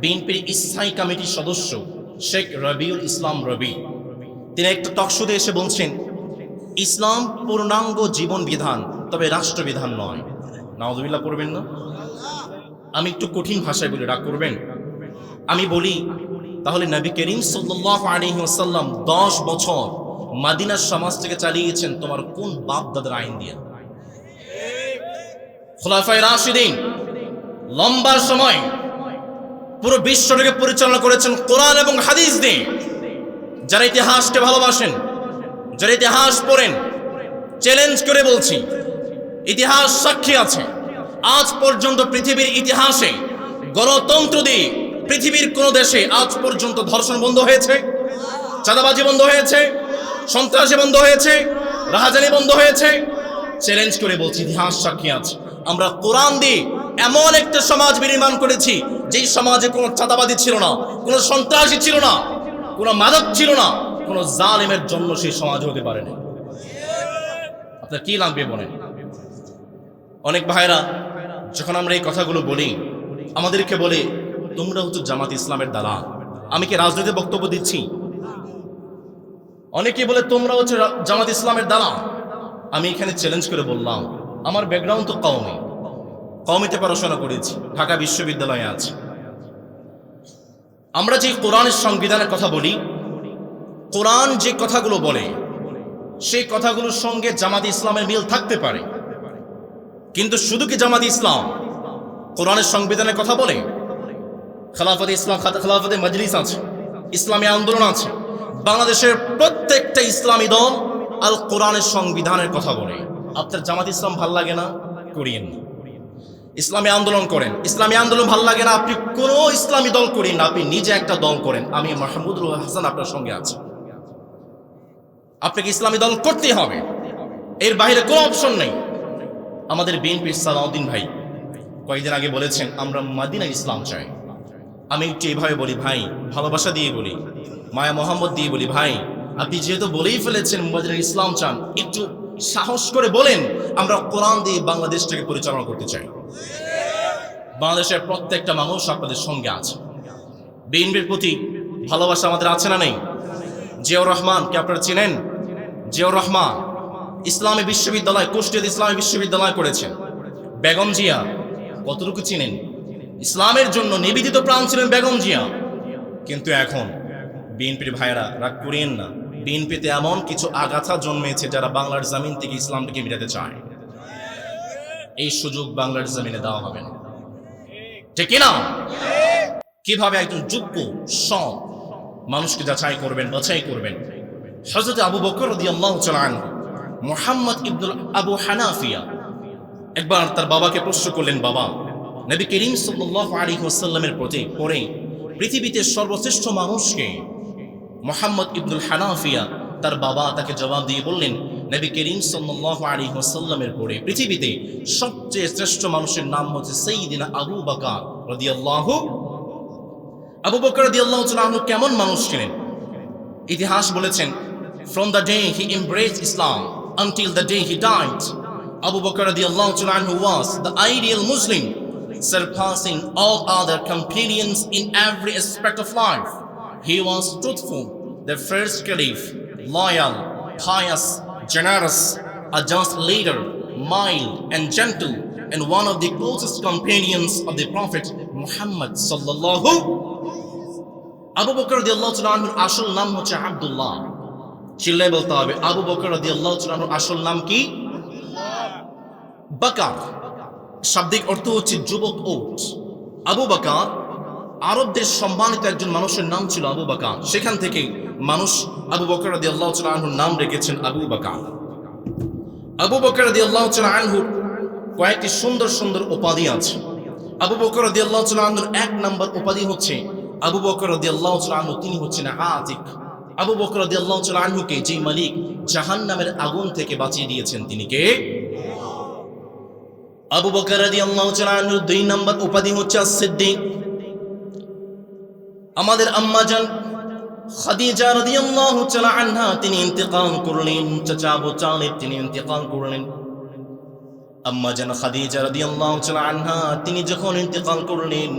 Speaker 1: বিএনপির স্থায়ী কমিটির সদস্য শেখ রবিউল ইসলাম রবি, তিনি একটা টকশোতে এসে বলছেন ইসলাম পূর্ণাঙ্গ জীবন বিধান, তবে রাষ্ট্রবিধান নয়। নাউযুবিল্লাহ পড়বেন না? আমি একটু কঠিন ভাষায় বলি, রাগ করবেন? আমি বলি তাহলে নবী করিম সাল্লাল্লাহু আলাইহি ওয়াসাল্লাম 10 বছর মদিনার সমাজটাকে চালিয়েছেন তোমার কোন বাপ দাদার আইন দিয়ে? খুলাফায়ে রাশিদিন লম্বা সময় পুরো বিশ্বটাকে পরিচালনা করেছেন কোরআন এবং হাদিস দিয়ে। যারা ইতিহাসকে ভালোবাসেন, যারা ইতিহাস পড়েন, চ্যালেঞ্জ করে বলছি, ইতিহাস সাক্ষী আছে, আজ পর্যন্ত পৃথিবীর ইতিহাসে গণতন্ত্র দিয়ে পৃথিবীর কোন দেশে আজ পর্যন্ত ধর্ষণ বন্ধ হয়েছে, চাঁদাবাজি বন্ধ হয়েছে, সন্ত্রাসী বন্ধ হয়েছে, রাহাজানি বন্ধ হয়েছে? চ্যালেঞ্জ করে বলছি, ইতিহাস সাক্ষী আছে। আমরা কোরআন দিয়ে এমন একটা সমাজ বিনির্মাণ করেছি যেই সমাজে কোনো চাঁদাবাজি ছিল না, কোনো সন্ত্রাসী ছিল না, কোনো মাদক ছিল না, কোনো জালেমের জন্য সেই সমাজ হতে পারে না। আপনার কি লাগবে বলেন? অনেক ভাইরা যখন আমরা এই কথাগুলো বলি, আমাদেরকে বলে তোমরা হচ্ছে জামাত ইসলামের দালাল। আমি কি রাজনৈতিক বক্তব্য দিচ্ছি? অনেকে বলে তোমরা হচ্ছে জামাত ইসলামের দালাল। আমি এখানে চ্যালেঞ্জ করে বললাম, আমার ব্যাকগ্রাউন্ড তো কওমিতে পড়াশোনা করেছি, ঢাকা বিশ্ববিদ্যালয়ে আছি। আমরা যে কোরআনের সংবিধানের কথা বলি, কোরআন যে কথাগুলো বলে সেই কথাগুলোর সঙ্গে জামাত ইসলামের মিল থাকতে পারে, কিন্তু শুধু কি জামাত ইসলাম কোরআনের সংবিধানের কথা বলে? খেলাফতে ইসলাম, খেলাফতে মজলিস আছে, ইসলামী আন্দোলন আছে, বাংলাদেশের প্রত্যেকটা ইসলামী দল আল কোরআনের সংবিধানের কথা বলে। আপনার জামাত ইসলাম ভাল লাগে না, করিয়েন না। ইসলামী আন্দোলন করেন, ইসলামী আন্দোলন ভাল লাগে না, আপনি কোনো ইসলামী দল করেন না, আপনি নিজে একটা দল করেন। আমি মাহমুদুল হাসান আপনার সঙ্গে আছি। আপনাকে ইসলামী দল করতেই হবে, এর বাইরে কোনো অপশন নেই। আমাদের বিএনপির সালাউদ্দিন ভাই কয়েকদিন আগে বলেছেন আমরা মাদিনার ইসলাম চাই। আমি একটু এইভাবে বলি ভাই, ভালোবাসা দিয়ে বলি, মায়া মোহাম্মদ দিয়ে বলি, ভাই আপনি যেহেতু বলেই ফেলেছেন মাদিনার ইসলাম চান, একটু সাহস করে বলেন আমরা কোরআন দিয়ে বাংলাদেশটাকে পরিচালনা করতে চাই। বাংলাদেশের প্রত্যেকটা মানুষ আপনাদের সঙ্গে আছে। বিএনপির প্রতি ভালোবাসা আমাদের আছে না নেই? জিয়াউর রহমানকে আপনারা চিনেন? জিয়াউর রহমান ইসলামী বিশ্ববিদ্যালয়, কুষ্টিয়া ইসলামী বিশ্ববিদ্যালয় করেছেন। বেগম জিয়া কতটুকু চিনেন? ইসলামের জন্য নিবেদিত প্রাণ ছিলেন বেগম জিয়া। কিন্তু এখন বিএনপির ভাইয়েরা রাগ করিয়েন না, বিএনপিতে এমন কিছু আগাছা জন্মেছে যারা বাংলার জমিন থেকে ইসলামটাকে মিটাতে চায়। এই সুযোগ বাংলার জমিনে দেওয়া হবে না, ঠিক না? কিভাবে একজন যোগ্য সৎ মানুষকে যাচাই করবেন, বাছাই করবেন? হযরত আবু বকর রাদিয়াল্লাহু তাআলা আনহু, মুহাম্মদ ইবনে আবু হানাফিয়া একবার তার বাবাকে প্রশ্ন করলেন, বাবা নবী করিম সাল্লাল্লাহু আলাইহি ওয়াসাল্লামের প্রতি পরে পৃথিবীতে সর্বশ্রেষ্ঠ মানুষকে? মুহাম্মদ ইবনে হানাফিয়া তার বাবা তাকে জবাব দিয়ে বললেন, নবী করিম সাল্লাল্লাহু আলাইহি ওয়াসাল্লামের পরে পৃথিবীতে সবচেয়ে শ্রেষ্ঠ মানুষের নাম হচ্ছে সাইয়্যিদিনা আবু বকর রাদিয়াল্লাহু। আবু বকর রাদিয়াল্লাহু তাআলা আনহু কেমন মানুষ ছিলেন? ইতিহাস বলেছেন, from the day he embraced Islam until the day he died, Abu Bakr radiyallahu ta'ala anhu was the ideal Muslim, surpassing all other companions in every aspect of life. He was truthful, the first caliph, loyal, pious, generous, a just leader, mild and gentle, and one of the closest companions of the Prophet Muhammad sallallahu. Abu Bakr রাদিয়াল্লাহু তাআলা আনহুর আসল নাম হচ্ছে আব্দুল্লাহ। চিল্লায় বলতে হবে, আবু বকর রাদিয়াল্লাহু তাআলা আনহুর আসল নাম কি? বকর শাব্দিক অর্থ হচ্ছে যুবক ওট। আবু বকর আরবদের সম্মানিত একজন মানুষের নাম ছিল আবু বকর। সেখান থেকে মানুষ আবু বকর রাদিয়াল্লাহু তাআলা আনহুর নাম রেখেছেন আবু বকর। আবু বকর রাদিয়াল্লাহু তাআলা আনহুর কয়েকটি সুন্দর সুন্দর উপাধি আছে। আবু বকর রাদিয়াল্লাহু তাআলা আনহুর এক নম্বর উপাধি হচ্ছে আবু বকর রাদিয়াল্লাহু তাআলা আনহু তিনি হচ্ছেন আতিক। আবু বকর রাদিয়াল্লাহু তাআলা আনহুকে যে মালিক জাহান্নামের আগুন থেকে বাঁচিয়ে দিয়েছেন তিনি কে? আবু বকর রাদিয়াল্লাহু তাআলা আনহুর দুই নম্বর উপাধি হচ্ছে as-সিদ্দিক। আমাদের আম্মা জান খাদিজা রাদিয়াল্লাহু তাআলা আনহা তিনি ইন্তেকাল করলেন, চাচা আবু তালিব তিনি ইন্তেকাল করলেন। আম্মা জান খাদিজা রাদিয়াল্লাহু তাআলা আনহা তিনি যখন ইন্তেকাল করলেন,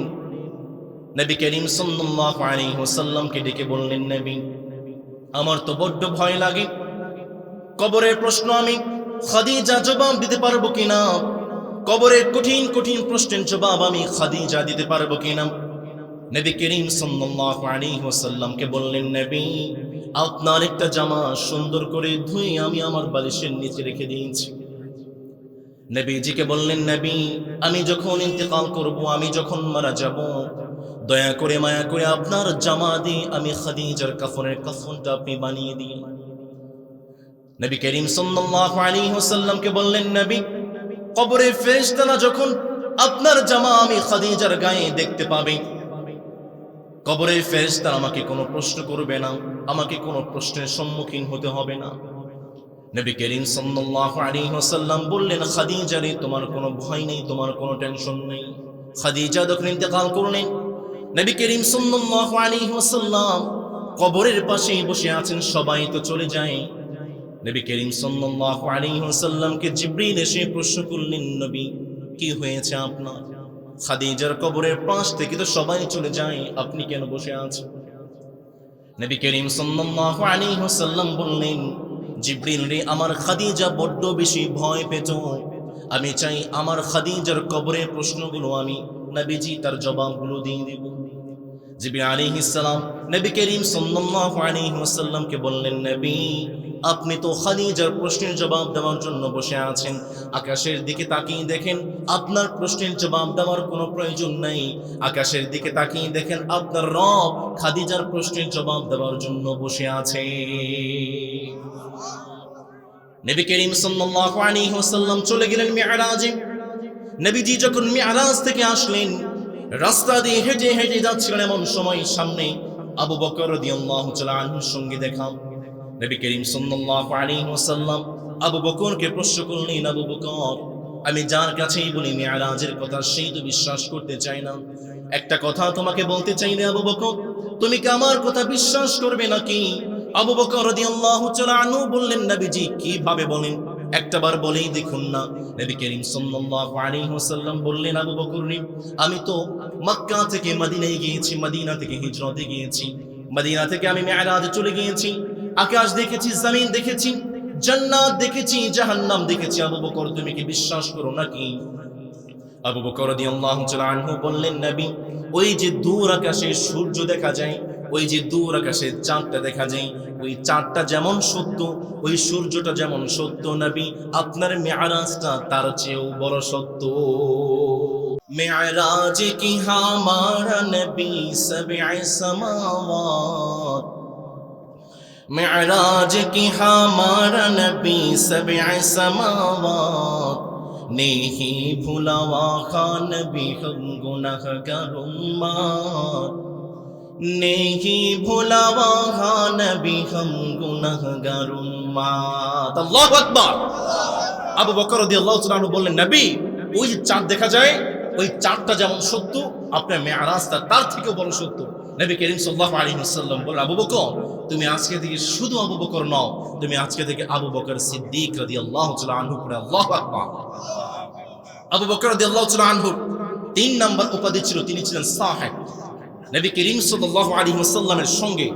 Speaker 1: নবী করিম সাল্লাল্লাহু আলাইহি ওয়াসাল্লামকে ডেকে বললেন, নবী আমার তো বড্ড ভয় লাগে, কবরের প্রশ্ন আমি খাদিজা জবাব দিতে পারবো কিনা, কবরের কঠিন কঠিন প্রশ্নের জবাব আমি খাদিজা দিতে পারবো কিনা। নবী করিম সাল্লাল্লাহু আলাইহি ওয়াসাল্লামকে বললেন, নবী আপনার একটা জামা সুন্দর করে ধুয়ে আমি আমার বালিশের নিচে রেখে দিয়েছি। নবীজিকে বললেন, নবী আমি যখন ইন্তেকাল করব, আমি যখন মারা যাব, দয়া করে মায়া করে আপনার জামা দিয়ে আমি খাদিজার কাফনের কাফনটা আপনি বানিয়ে দিন। নবী করিম সাল্লাল্লাহু আলাইহি ওয়াসাল্লামকে বললেন, নবী, কবরের ফেরেশতারা যখন আপনার জামা আমি খাদিজার গায়ে দেখতে পাবে, কবরের ফেরেশতারা আমাকে কোনো প্রশ্ন করবে না, আমাকে কোনো প্রশ্নের সম্মুখীন হতে হবে না। নবী করিম সাল্লাল্লাহু আলাইহি ওয়াসাল্লাম বললেন, খাদিজা রে, তোমার কোনো ভয় নেই, তোমার কোনো টেনশন নেই। খাদিজা যখন ইন্তেকাল করলেন, নবী করিম সাল্লাল্লাহু আলাইহি ওয়াসাল্লাম কবরের পাশে বসে আছেন, সবাই তো চলে যায়। নবী করিম সাল্লাল্লাহু আলাইহি ওয়াসাল্লামকে জিবরিল এসে প্রশ্ন করলেন, নবী, কি হয়েছে আপনার? খাদিজার কবরের পাশ থেকে তো সবাই চলে যায়, আপনি কেন বসে আছেন? নবী করিম সাল্লাল্লাহু আলাইহি ওয়াসাল্লাম বললেন, জিবরিল রে, আমার খাদিজা বড্ড বেশি ভয় পেত, আমি চাই আমার খাদিজার কবরের প্রশ্নগুলো আমি নবীজি তার জবাবগুলো দিয়ে দেব। জিবরিল আলাইহিস সালাম নবী করিম সাল্লাল্লাহু আলাইহি ওয়াসাল্লামকে বললেন, নবী, আপনি তো খাদিজার প্রশ্নের জবাব দেওয়ার জন্য বসে আছেন, আকাশের দিকে তাকিয়ে দেখেন, আপনার প্রশ্নের জবাব দেওয়ার কোনো প্রয়োজন নাই। আকাশের দিকে তাকিয়ে দেখেন, আপনার রব খাদিজার প্রশ্নের জবাব দেওয়ার জন্য বসে আছে। নবী করিম সাল্লাল্লাহু আলাইহি ওয়াসাল্লাম চলে গেলেন মিরাজে। নবীজি যখন মিরাজ থেকে আসলেন, রাস্তা দিয়ে হেঁটে হেঁটে যাচ্ছিলেন, এমন সময় সামনে আবু বকর রাদিয়াল্লাহু তাআলা আনহুর সঙ্গে দেখা। নবী করিম সাল্লাল্লাহু আলাইহি ওয়াসাল্লাম আবু বকরকে প্রশ্ন করলেন, আবু বকর, আমি যার কাছেই বলি মিরাজের কথা, সেই তো বিশ্বাস করতে চায় না। একটা কথা তোমাকে বলতে চাইলে আবু বকর, তুমি কি আমার কথা বিশ্বাস করবে নাকি? আবু বকর রাদিয়াল্লাহু তাআলা আনহু বললেন, নবীজি, কিভাবে বলেন, একটাবার বলেই দেখুন না। নবী করিম সাল্লাল্লাহু আলাইহি ওয়াসাল্লাম বললেন, আবু বকর, আমি তো মক্কা থেকে মদিনায় গিয়েছি, মদিনা থেকে হিজরতে গিয়েছি, মদিনা থেকে আমি মিরাজে চলে গিয়েছি, আকাশ দেখেছি, জমিন দেখেছি, জান্নাত দেখেছি, জাহান্নাম দেখেছি। আবু বকর, তুমি কি বিশ্বাস করো নাকি? আবু বকর রাদিয়াল্লাহু তাআলা আনহু বললেন, নবী, ওই যে দূর আকাশে সূর্য দেখা যায়, ওই যে দূর আকাশে চাঁদটা দেখা যায়, ওই চাঁদটা যেমন সত্য, ওই সূর্যটা যেমন সত্য, নবী, আপনার মিরাজটা তার চেয়েও বড় সত্য। মিরাজ কি হামারা নবী সবঈ সামাওয়াত, मिअराज की हमारा नबी सबअ समावात, नहीं भुलावा खान भी हम गुनहगारों मात, नहीं भुलावा खान भी हम गुनहगारों मात। আল্লাহু আকবার। আবু বকর রাদিয়াল্লাহু তাআলা আনহু বললেন, নবী, ওই যে চাঁদ দেখা যায়, ওই চাঁদটা যেমন সত্য, আপনার মিরাজটা তার থেকেও বড় সত্য। নবী করিম সাল্লাল্লাহু আলাইহি ওয়াসাল্লাম বললেন, আবু বকর, তুমি আজকে থেকে শুধু আবু বকর নও, তুমি আজকে থেকে আবু বকর সিদ্দিক রাদিয়াল্লাহু তাআলা আনহু। আল্লাহু আকবার। আবু বকর রাদিয়াল্লাহু তাআলা আনহু 3 নাম্বার উপাধি ছিল, তিনি ছিলেন সাহেব। নবী করিম সাল্লাল্লাহু আলাইহি ওয়াসাল্লামের সঙ্গে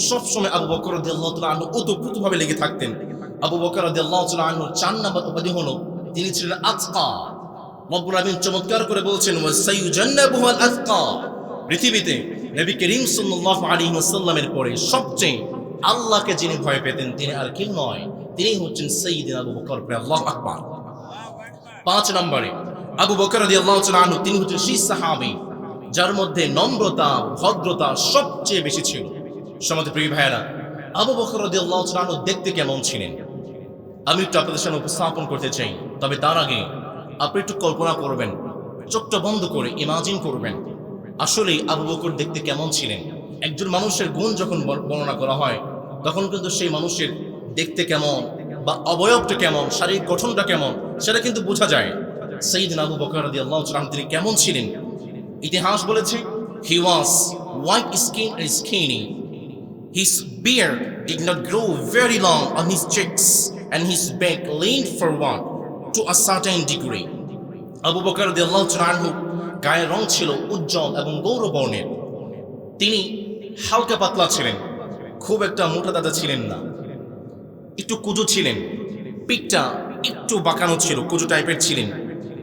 Speaker 1: সব সময় আবু বকর রাদিয়াল্লাহু তাআলা আনহু ওতপ্রোতভাবে লেগে থাকতেন। আবু বকর রাদিয়াল্লাহু তাআলা আনহু 4 নাম্বার উপাধি হলো, তিনি ছিলেন আতকা। রব্বুল আমিন চমৎকার করে বলছেন, ওয়াসাইয়ুজান্নাবুহুল আতকা। পৃথিবীতে নবী করিম সাল্লাল্লাহু আলাইহি ওয়াসাল্লামের পরে সবচেয়ে আল্লাহকে যিনি ভয় পেতেন, তিনি আর কেউ নয়, তিনি হচ্ছেন সাইয়্যিদুনা আবু বকর। আল্লাহু আকবার। 5 নম্বরে আবু বকর রাদিয়াল্লাহু তাআলা আনহু, তিনি হচ্ছেন সেই সাহাবী যার মধ্যে নম্রতা, ভদ্রতা সবচেয়ে বেশি ছিল। সমাজে প্রিয় ভাইয়েরা, আবু বকর রাদিয়াল্লাহু তাআলা আনহু দেখতে কেমন ছিলেন আমি একটু আপনাদের সামনে উপস্থাপন করতে চাই। তবে তার আগে আপনি একটু কল্পনা করবেন, চোখটা বন্ধ করে ইমাজিন করবেন, আসলে আবু বকর দেখতে কেমন ছিলেন। একজন মানুষের গুণ যখন বর্ণনা করা হয়, তখন কিন্তু সেই মানুষের দেখতে কেমন বা অবয়বটা কেমন, শারীরিক গঠনটা কেমন, সেটা কিন্তু বোঝা যায়। সাইয়্যিদনা আবু বকর রাদিয়াল্লাহু তাআলা তিনি কেমন ছিলেন? ইতিহাস বলেছে, he was white skin and skinny, his beard did not grow very long on his cheeks and his back leaned forward to a certain degree. Abu Bakr রাদিয়াল্লাহু তাআলা আনহু গায়ের রং ছিল উজ্জ্বল এবং গৌরবর্ণের। তিনি হালকা পাতলা ছিলেন, খুব একটা মোটা দাদা ছিলেন না, একটু কুজো ছিলেন, পিঠটা একটু বাঁকানো ছিল, কুজো টাইপের ছিলেন।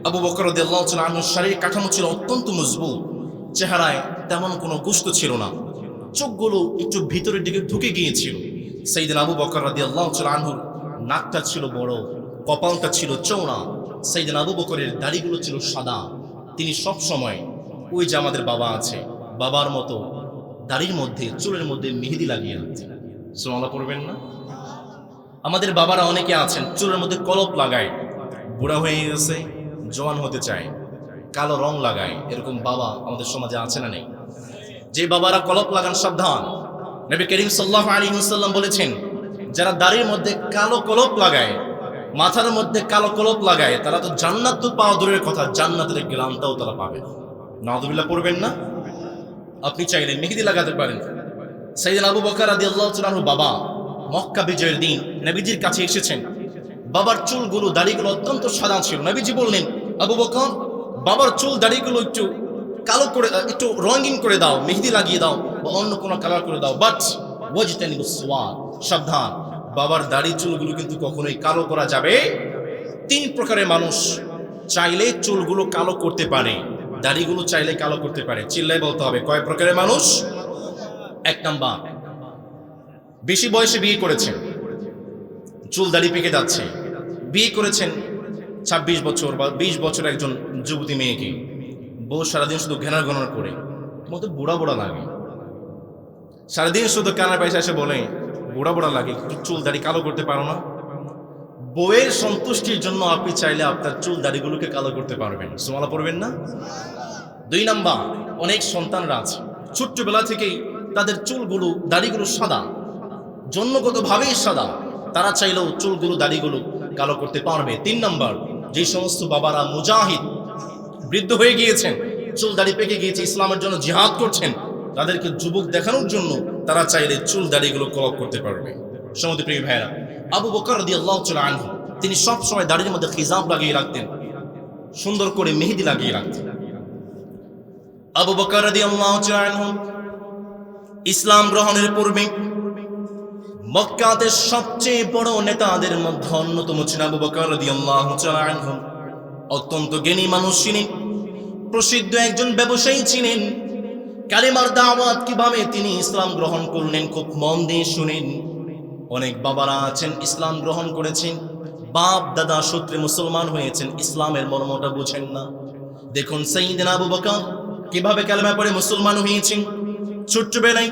Speaker 1: আবু বকর রাদিয়াল্লাহু তাআলা আনহুর শারীরিক কাঠামো ছিল অত্যন্ত মজবুত, চেহারায় তেমন কোনো গোশত ছিল না, চোখগুলো একটু ভিতরের দিকে ঢুকে গিয়েছিল। সাইয়্যিদনা আবু বকর রাদিয়াল্লাহু তাআলা আনহুর নাকটা ছিল বড়, কপালটা ছিল চওড়া। সাইয়্যিদনা আবু বকরের দাড়িগুলো ছিল সাদা। তিনি সব সময়, ওই যে আমাদের বাবা আছে, বাবার মতো দাড়ির মধ্যে চুলের মধ্যে মেহেদি লাগিয়ে রাখতেন। সুবহানাল্লাহ পড়বেন না? আমাদের বাবারা অনেকে আছেন চুলের মধ্যে কলপ লাগায়, বুড়া হয়ে গেছে, জওয়ান হতে চায়, কালো রং লাগায়। এরকম বাবা আমাদের সমাজে আছে না নেই? যে বাবারা কলপ লাগান সাবধান। নবী করিম সাল্লাল্লাহু আলাইহি ওয়াসাল্লাম বলেছেন, যারা দাড়ির মধ্যে কালো কলপ লাগায়, মাথার মধ্যে কালো কলপ লাগায়, তারা তো জান্নাত তো পাওয়া দূরের কথা, জান্নাতের গ্রামটাও তারা পাবে না। নাউযুবিল্লাহ পড়বেন না? আপনি চাইলে মেহেদি লাগাতে পারেন। সাইয়েদনা আবু বকর রাদিয়াল্লাহু তাআলা আনহু বাবা মক্কা বিজয়ের দিন নবীজির কাছে এসেছেন। বাবার চুলগুলো দাড়িগুলো অত্যন্ত সাদা ছিল। নবীজি বললেন, আবু বকর, বাবার চুল দাড়িগুলো একটু কালো করে, একটু রঙিন করে দাও, মেহেদি লাগিয়ে দাও বা অন্য কোনো কালার করে দাও, বাট ওয়াজতানিবুস সুওয়াদ, সাবধান, বাবার দাড়ি চুলগুলো কিন্তু কখনোই কালো করা যাবে। 3 প্রকারের মানুষ চাইলে চুলগুলো কালো করতে পারে, দাড়িগুলো চাইলে কালো করতে পারে। চিল্লায় বলতে হবে, কয় প্রকারের মানুষ? 1 নাম্বার, বেশি বয়সে বিয়ে করেছেন, চুল দাড়ি পেকে যাচ্ছে। বিয়ে করেছেন 26 বছর বা 20 বছর একজন যুবতী মেয়েকে, বউ সারাদিন শুধু ঘেনার ঘনার করে, তোমার তো বুড়া বুড়া লাগে। সারাদিন শুধু কানার পয়সা এসে বলে বুড়া বুড়া লাগে, একটু চুল দাড়ি কালো করতে পারো না? বউয়ের সন্তুষ্টির জন্য আপনি চাইলে আপনার চুল দাড়িগুলোকে কালো করতে পারবেন। সুবহানাল্লাহ পড়বেন না? 2 নাম্বার, অনেক সন্তানরা আছে ছোট্টবেলা থেকেই তাদের চুলগুলো দাড়িগুলো সাদা, জন্মগতভাবেই সাদা, তারা চাইলেও চুলগুলো দাড়িগুলো কালো করতে পারবে। 3 নাম্বার, যে সমস্ত বাবারা মুজাহিদ, বৃদ্ধ হয়ে গিয়েছেন, চুল দাড়ি পেকে গিয়েছে, ইসলামের জন্য জিহাদ করছেন, তাদেরকে যুবক দেখানোর জন্য তারা চাইলে চুল দাড়িগুলো কালো করতে পারবে। সমুদ্র প্রিয় ভাইরা, আবু বকর রাদিয়াল্লাহু তাআলা আনহু তিনি সব সময় দাড়ির মধ্যে খিজাব লাগিয়ে রাখতেন, সুন্দর করে মেহেদি লাগিয়ে রাখতেন। আবু বকর রাদিয়াল্লাহু তাআলা আনহু ইসলাম গ্রহণের পূর্বে মক্কাতে সবচেয়ে বড় নেতাদের মধ্যে অন্যতম ছিলেন আবু বকর রাদিয়াল্লাহু তাআলা আনহু। অত্যন্ত জ্ঞানী মানুষ ছিলেন, প্রসিদ্ধ একজন ব্যবসায়ী ছিলেন। কালেমার দাওয়াত কিভাবে তিনি ইসলাম গ্রহণ করলেন খুব মন দিয়ে শুনেন। অনেক বাবারা আছেন ইসলাম গ্রহণ করেছেন, বাপ দাদা সূত্রে মুসলমান হয়েছেন, ইসলামের মর্মটা বুঝেন না। দেখুন সাইয়েদনা আবু বকর কিভাবে কালেমা পড়ে মুসলমান হয়েছেন। ছোট্টবেলায়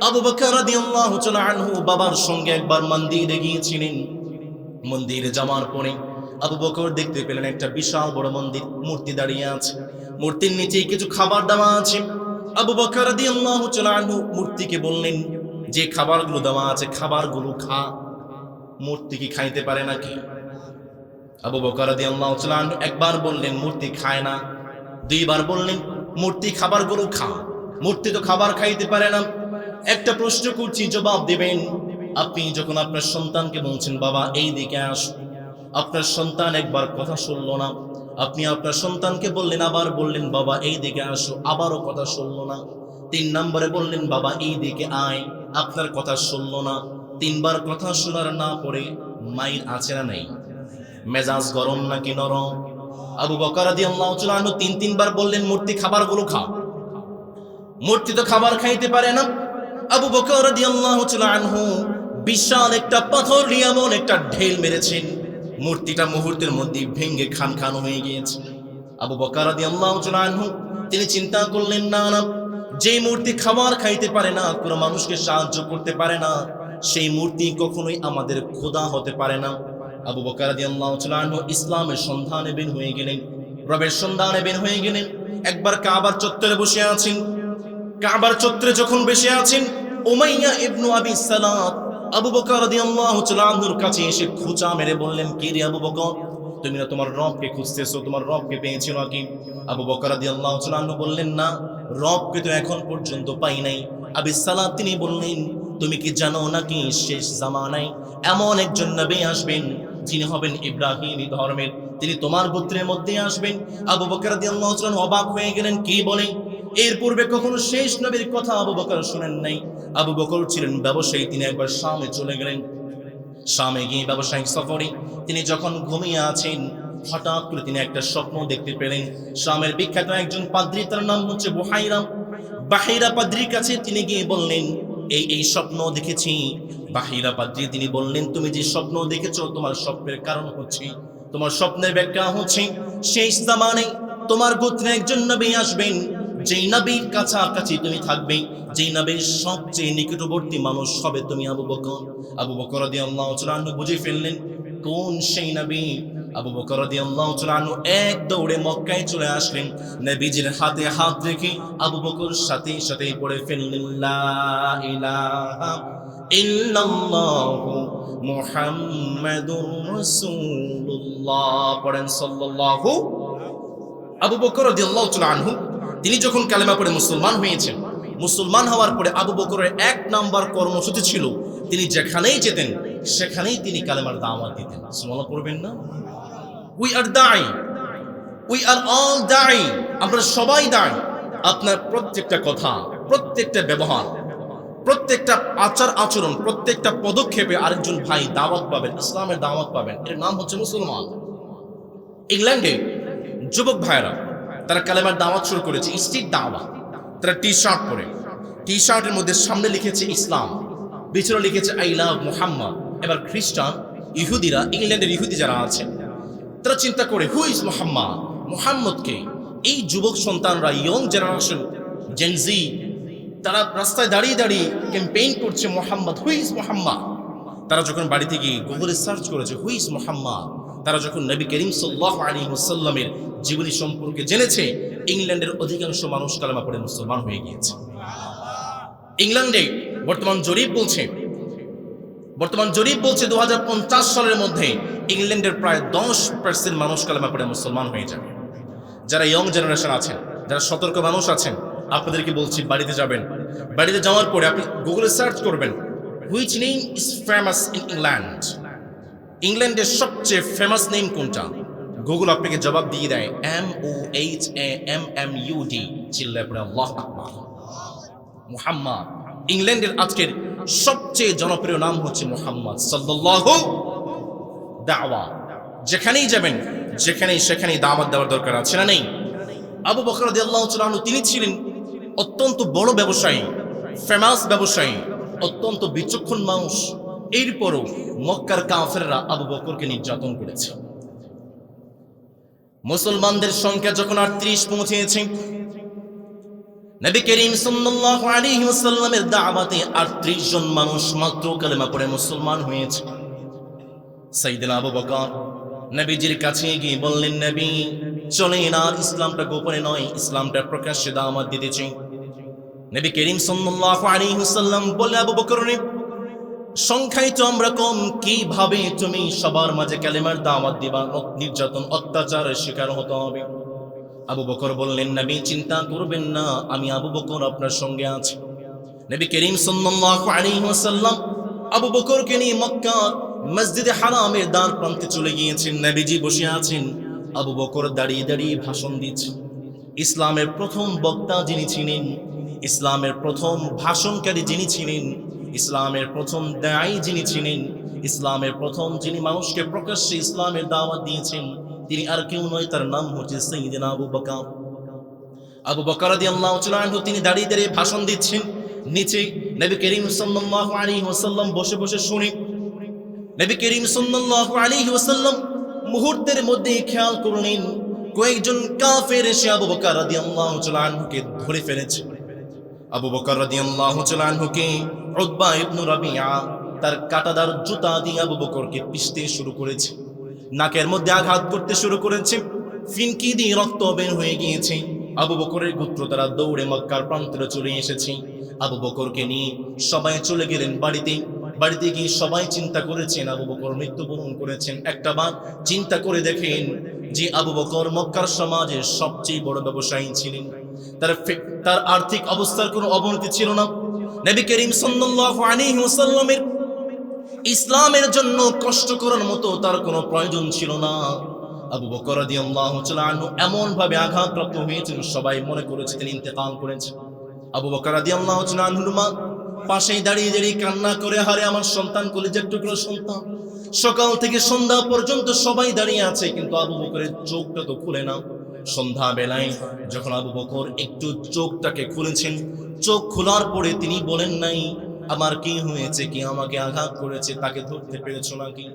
Speaker 1: আবু বকর রাদিয়াল্লাহু তাআলা আনহু বাবার সঙ্গে একবার মন্দিরে গিয়েছিলেন। মন্দিরে যাওয়ার পরে আবু বকর দেখতে পেলেন একটা বিশাল বড় মন্দির, মূর্তি দাঁড়িয়ে আছে, মূর্তির নিচে কিছু খাবার দেওয়া আছে। আবু বকর রাদিয়াল্লাহু তাআলা আনহু মূর্তিকে বললেন, যে খাবারগুলো দেওয়া আছে খাবারগুলো খা। মূর্তি কি খাইতে পারে নাকি? আবু বকর রাদিয়াল্লাহু তাআলা আনহু একবার বললেন, মূর্তি খায় না। 2 বার বললেন, মূর্তি খাবারগুলো খা। মূর্তি তো খাবার খাইতে পারে না। একটা প্রশ্ন করছি, জবাব দেবেন। আপনি যখন আপনার সন্তানকে বলছেন বাবা এই দিকে আস, আপনার সন্তান একবার কথা শুনলো না, আপনি আপনার সন্তানকে বললেন, আবার বললেন বাবা এই দিকে আসো, আবারও কথা শুনলো না। 3 নম্বরে বললেন বাবা এই দিকে আয়, আপনার কথা শুনলো না। 3 বার কথা শোনার না পড়ে মাইর আছে না নেই? মেজাজ গরম নাকি নরম? আবু বকর রাদিয়াল্লাহু তাআলা আনহু 3 বার বললেন মূর্তি খাবারগুলো খা। মূর্তি তো খাবার খাইতে পারে না। আবু বকর রাদিয়াল্লাহু তাআলা আনহু বিশাল একটা পাথর নিয়ে এমন একটা ঢেল মেরেছেন, মূর্তিটা মুহূর্তের মধ্যে ভেঙে খান খান হয়ে গিয়েছে। আবু বকর রাদিয়াল্লাহু তাআলা আনহু তিনি চিন্তা করলেন, না না, যে মূর্তি খাবার খাইতে পারে না, কোনো মানুষকে সাহায্য করতে পারে না, সেই মূর্তি কখনোই আমাদের খোদা হতে পারে না। আবু বকর রাদিয়াল্লাহু তাআলা আনহু ইসলামের সন্ধানে বের হয়ে গেলেন, রবের সন্ধানে বের হয়ে গেলেন। একবার কাবার চত্বরে বসে আছেন। কাবার চত্বরে যখন বসে আছেন, উমাইয়া ইবনে আবি সালাত আবু বকর রাদিয়াল্লাহু তাআলা আনহুর কাছে এসে খোঁচা মেরে বললেন, কে রে আবু বকর, তুমি না তোমার রবকে খুঁজতেছো, তোমার রবকে পেয়েছো নাকি? আবু বকর রাদিয়াল্লাহু তাআলা আনহু বললেন, না, রবকে তো এখন পর্যন্ত পাই নাই। আবি সালাত তিনি বললেন, তুমি কি জানো নাকি শেষ জামানায় এমন একজন নবী আসবেন যিনি হবেন ইব্রাহিমী ধর্মের, তিনি তোমার গোত্রের মধ্যে আসবেন? আবু বকর রাদিয়াল্লাহু তাআলা অবাক হয়ে গেলেন, কি বলেন? এর পূর্বে কখনো শেষ নবীর কথা আবু বকর শুনেন নাই। আবু বকর ছিলেন ব্যবসায়ী, তিনি একবার শামে চলে গেলেন। শামে গিয়ে ব্যবসায়িক সফরে তিনি যখন ঘুমিয়ে আছেন, হঠাৎ করে তিনি একটা স্বপ্ন দেখতে পেলেন। শামের বিখ্যাত একজন পাদ্রী, তার নাম হচ্ছে বাহিরা পাদ্রীর কাছে তিনি গিয়ে বললেন, এই স্বপ্ন দেখেছি। বাহিরা পাদ্রী তিনি বললেন, তুমি যে স্বপ্ন দেখেছো, তোমার স্বপ্নের কারণ হচ্ছে, তোমার স্বপ্নের ব্যাখ্যা হচ্ছে শেষ জামানে তোমার গোত্রে একজন নবী আসবেন যেই নবীর কাছাকাছি তুমি থাকবে, যেই নবীর সবচেয়ে নিকটবর্তী মানুষ হবে তুমি আবু বকর। আবু বকর রাদিয়াল্লাহু তাআলা আনহু বুঝে ফেললেন কোন সেই নবী। আবু বকর রাদিয়াল্লাহু তাআলা আনহু এক দৌড়ে মক্কায় চলে আসলেন। নবীজির হাতে হাত রেখে আবু বকর সাথে সাথে পড়ে ফেললেন লা ইলাহা ইল্লাল্লাহু মুহাম্মাদুর রাসূলুল্লাহ। পড়েন সাল্লাল্লাহু। আবু বকর রাদিয়াল্লাহু তাআলা আনহু তিনি যখন কালেমা পড়ে মুসলমান হয়েছেন, মুসলমান হওয়ার পরে আবু বকরের এক নাম্বার কর্মসূচি ছিল তিনি যেখানেই যেতেন সেখানেই তিনি কালেমার দাওয়াত দিতেন। সুবহানাল্লাহ পড়বেন না? উই আর দাঈ, উই আর অল দাঈ, আমরা সবাই দাঈ। আপনার প্রত্যেকটা কথা, প্রত্যেকটা ব্যবহার, প্রত্যেকটা আচার আচরণ, প্রত্যেকটা পদক্ষেপে আরেকজন ভাই দাওয়াত পাবেন, ইসলামের দাওয়াত পাবেন। এর নাম হচ্ছে মুসলমান। ইংল্যান্ডে যুবক ভাইরা তারা কালেমার দাওয়াত শুরু করেছে, স্ট্রিট দাওয়াত। তারা টি শার্ট পরে, টি শার্টের মধ্যে সামনে লিখেছে ইসলাম, ভিতরে লিখেছে আই লাভ মুহাম্মদ। এবার খ্রিস্টান, ইহুদিরা, ইংল্যান্ডের ইহুদি যারা আছে তারা চিন্তা করে হু ইজ মুহাম্মদ, মুহাম্মদকে। এই যুবক সন্তানরা, ইয়ং জেনারেশন, জেনজি, তারা রাস্তায় দাঁড়িয়ে দাঁড়িয়ে ক্যাম্পেইন করছে মুহাম্মদ, হু ইজ মুহাম্মদ। তারা যখন বাড়িতে গিয়ে গুগলে সার্চ করেছে হু ইজ মুহাম্মদ, তারা যখন নবী করিম সাল্লাল্লাহু আলাইহি ওয়াসাল্লামের জীবনী সম্পর্কে জেনেছে, ইংল্যান্ডের অধিকাংশ মানুষ কালেমা পড়ে মুসলমান হয়ে গিয়েছে। ইংল্যান্ডে বর্তমান জরিপ বলছে 2050 সালের মধ্যে ইংল্যান্ডের প্রায় 10% মানুষ কালেমা পড়ে মুসলমান হয়ে যাবে। যারা ইয়ং জেনারেশন আছেন, যারা সতর্ক মানুষ আছেন, আপনাদেরকে বলছি বাড়িতে যাবেন, বাড়িতে যাওয়ার পরে আপনি গুগলে সার্চ করবেন which name is famous in England, ইংল্যান্ডের সবচেয়ে ফেমাস নেম কোনটা। গুগল আপনাকে জবাব দিয়ে দেয় MOHAMMUD, চিল্লায় পড়ে আল্লাহু আকবার, মুহাম্মদ। ইংল্যান্ডের আজকের সবচেয়ে জনপ্রিয় নাম হচ্ছে মুহাম্মদ সাল্লাল্লাহু। দাওয়া যেখানেই যাবেন, যেখানেই সেখানেই দাওয়াত দেওয়ার দরকার আছে না নেই? আবু বকর রাদিয়াল্লাহু তাআলা আনহু তিনি ছিলেন অত্যন্ত বড় ব্যবসায়ী, ফেমাস ব্যবসায়ী, অত্যন্ত বিচক্ষণ মানুষ। এরপরও মক্কার কাফেররা আবু বকরকে নির্যাতন করেছে। মুসলমানদের সংখ্যা যখন 38 পৌঁছেছে, নবী করিম সাল্লাল্লাহু আলাইহি ওয়াসাল্লামের দাওয়াতে 38 জন মানুষ মাত্র কালেমা পড়ে মুসলমান হয়েছে। সাইয়েদনা আবু বকর নবীজির কাছে গিয়ে বললেন, নবী চলেন, আর ইসলামটা গোপনে নয়, ইসলামটা প্রকাশ্যে দাওয়াত দিতেছি। নবী করিম সাল্লাল্লাহু আলাইহি ওয়াসাল্লাম বলে, আবু বকর সংখ্যায় তো আমরা কম, কিভাবে তুমি সবার মাঝে কালেমার দাওয়াত দিবা? নির্যাতন, অত্যাচারের শিকার হতে হবে। আবু বকর বললেন, নবী চিন্তা করবেন না, আমি আবু বকর আপনার সঙ্গে আছি। নবী করিম সাল্লাল্লাহু আলাইহি ওয়াসাল্লাম আবু বকরকে নিয়ে মক্কা মসজিদে হারামের দ্বার প্রান্তে চলে গিয়েছেন। নবীজি বসে আছেন, আবু বকর দাঁড়িয়ে দাঁড়িয়ে ভাষণ দিচ্ছেন। ইসলামের প্রথম বক্তা যিনি ছিলেন, ইসলামের প্রথম ভাষণকারী যিনি ছিলেন, ইসলামের প্রথম দায়ী যিনি ছিলেন, ইসলামের প্রথম যিনি মানুষকে প্রকাশ্যে ইসলামের দাওয়াত দিয়েছেন, তিনি আর কেউ নয়, তার নাম হচ্ছে সাইয়েদনা আবু বকর। আবু বকর রাদিয়াল্লাহু তাআলা আনহু তিনি দাঁড়িয়ে দাঁড়িয়ে ভাষণ দিচ্ছেন। নিচে নবী করিম সাল্লাল্লাহু আলাইহি ওয়াসাল্লাম বসে বসে শুনে। নবী করিম সাল্লাল্লাহু আলাইহি ওয়াসাল্লাম মুহূর্তের মধ্যে খেয়াল করলেন কয়েকজন কাফের এসে আবু বকর রাদিয়াল্লাহু তাআলা আনহুকে ধরে ফেলেছে। আবু বকর রাদিয়াল্লাহু তাআলা আনহুকে উতবা ইবনে রাবিআ তার কাঁটাদার জুতা দিয়ে আবু বকরকে পিষতে শুরু করেছে, নাকের মধ্যে আঘাত করতে শুরু করেছে, ফিনকি দিয়ে রক্ত বের হয়ে গিয়েছে। আবু বকরের গোত্র তারা দৌড়ে মক্কার প্রান্তরে চলে এসেছে। আবু বকরকে নিয়ে সবাই চলে গেলেন বাড়িতে। বাড়িতে গিয়ে সবাই চিন্তা করেছেন আবু বকর মৃত্যুবরণ করেছেন। একটা বার চিন্তা করে দেখেন যে আবু বকর মক্কার সমাজের সবচেয়ে বড় ব্যবসায়ী ছিলেন, তার আর্থিক অবস্থার কোনো অবনতি ছিল না। নবী করিম সাল্লাল্লাহু আলাইহি ওয়াসাল্লামের ইসলামের জন্য কষ্ট করার মতো তার কোনো প্রয়োজন ছিল না। আবু বকর রাদিয়াল্লাহু তাআলা আনহু এমন ভাবে আঘাতপ্রাপ্ত হয়েছেন, সবাই মনে করেছে তিনি ইন্তেকাল করেছেন। আবু বকর রাদিয়াল্লাহু তাআলা আনহুর মা পাশেই দাঁড়িয়ে দাঁড়িয়ে কান্না করে, হারে আমার সন্তান, কলিজার টুকরো সন্তান। সকাল থেকে সন্ধ্যা পর্যন্ত সবাই দাঁড়িয়ে আছে, কিন্তু আবু বকরের চোখটা তো খুলে না। সন্ধ্যা বেলায় যখন আবু বকর একটু চোখটাকে খুলেছেন, চোখ খোলার পরে তিনি বলেন নাই আমার কি হয়েছে, কি আমাকে আঘাত করেছে, তাকে ধরতে পেরেছো নাকি?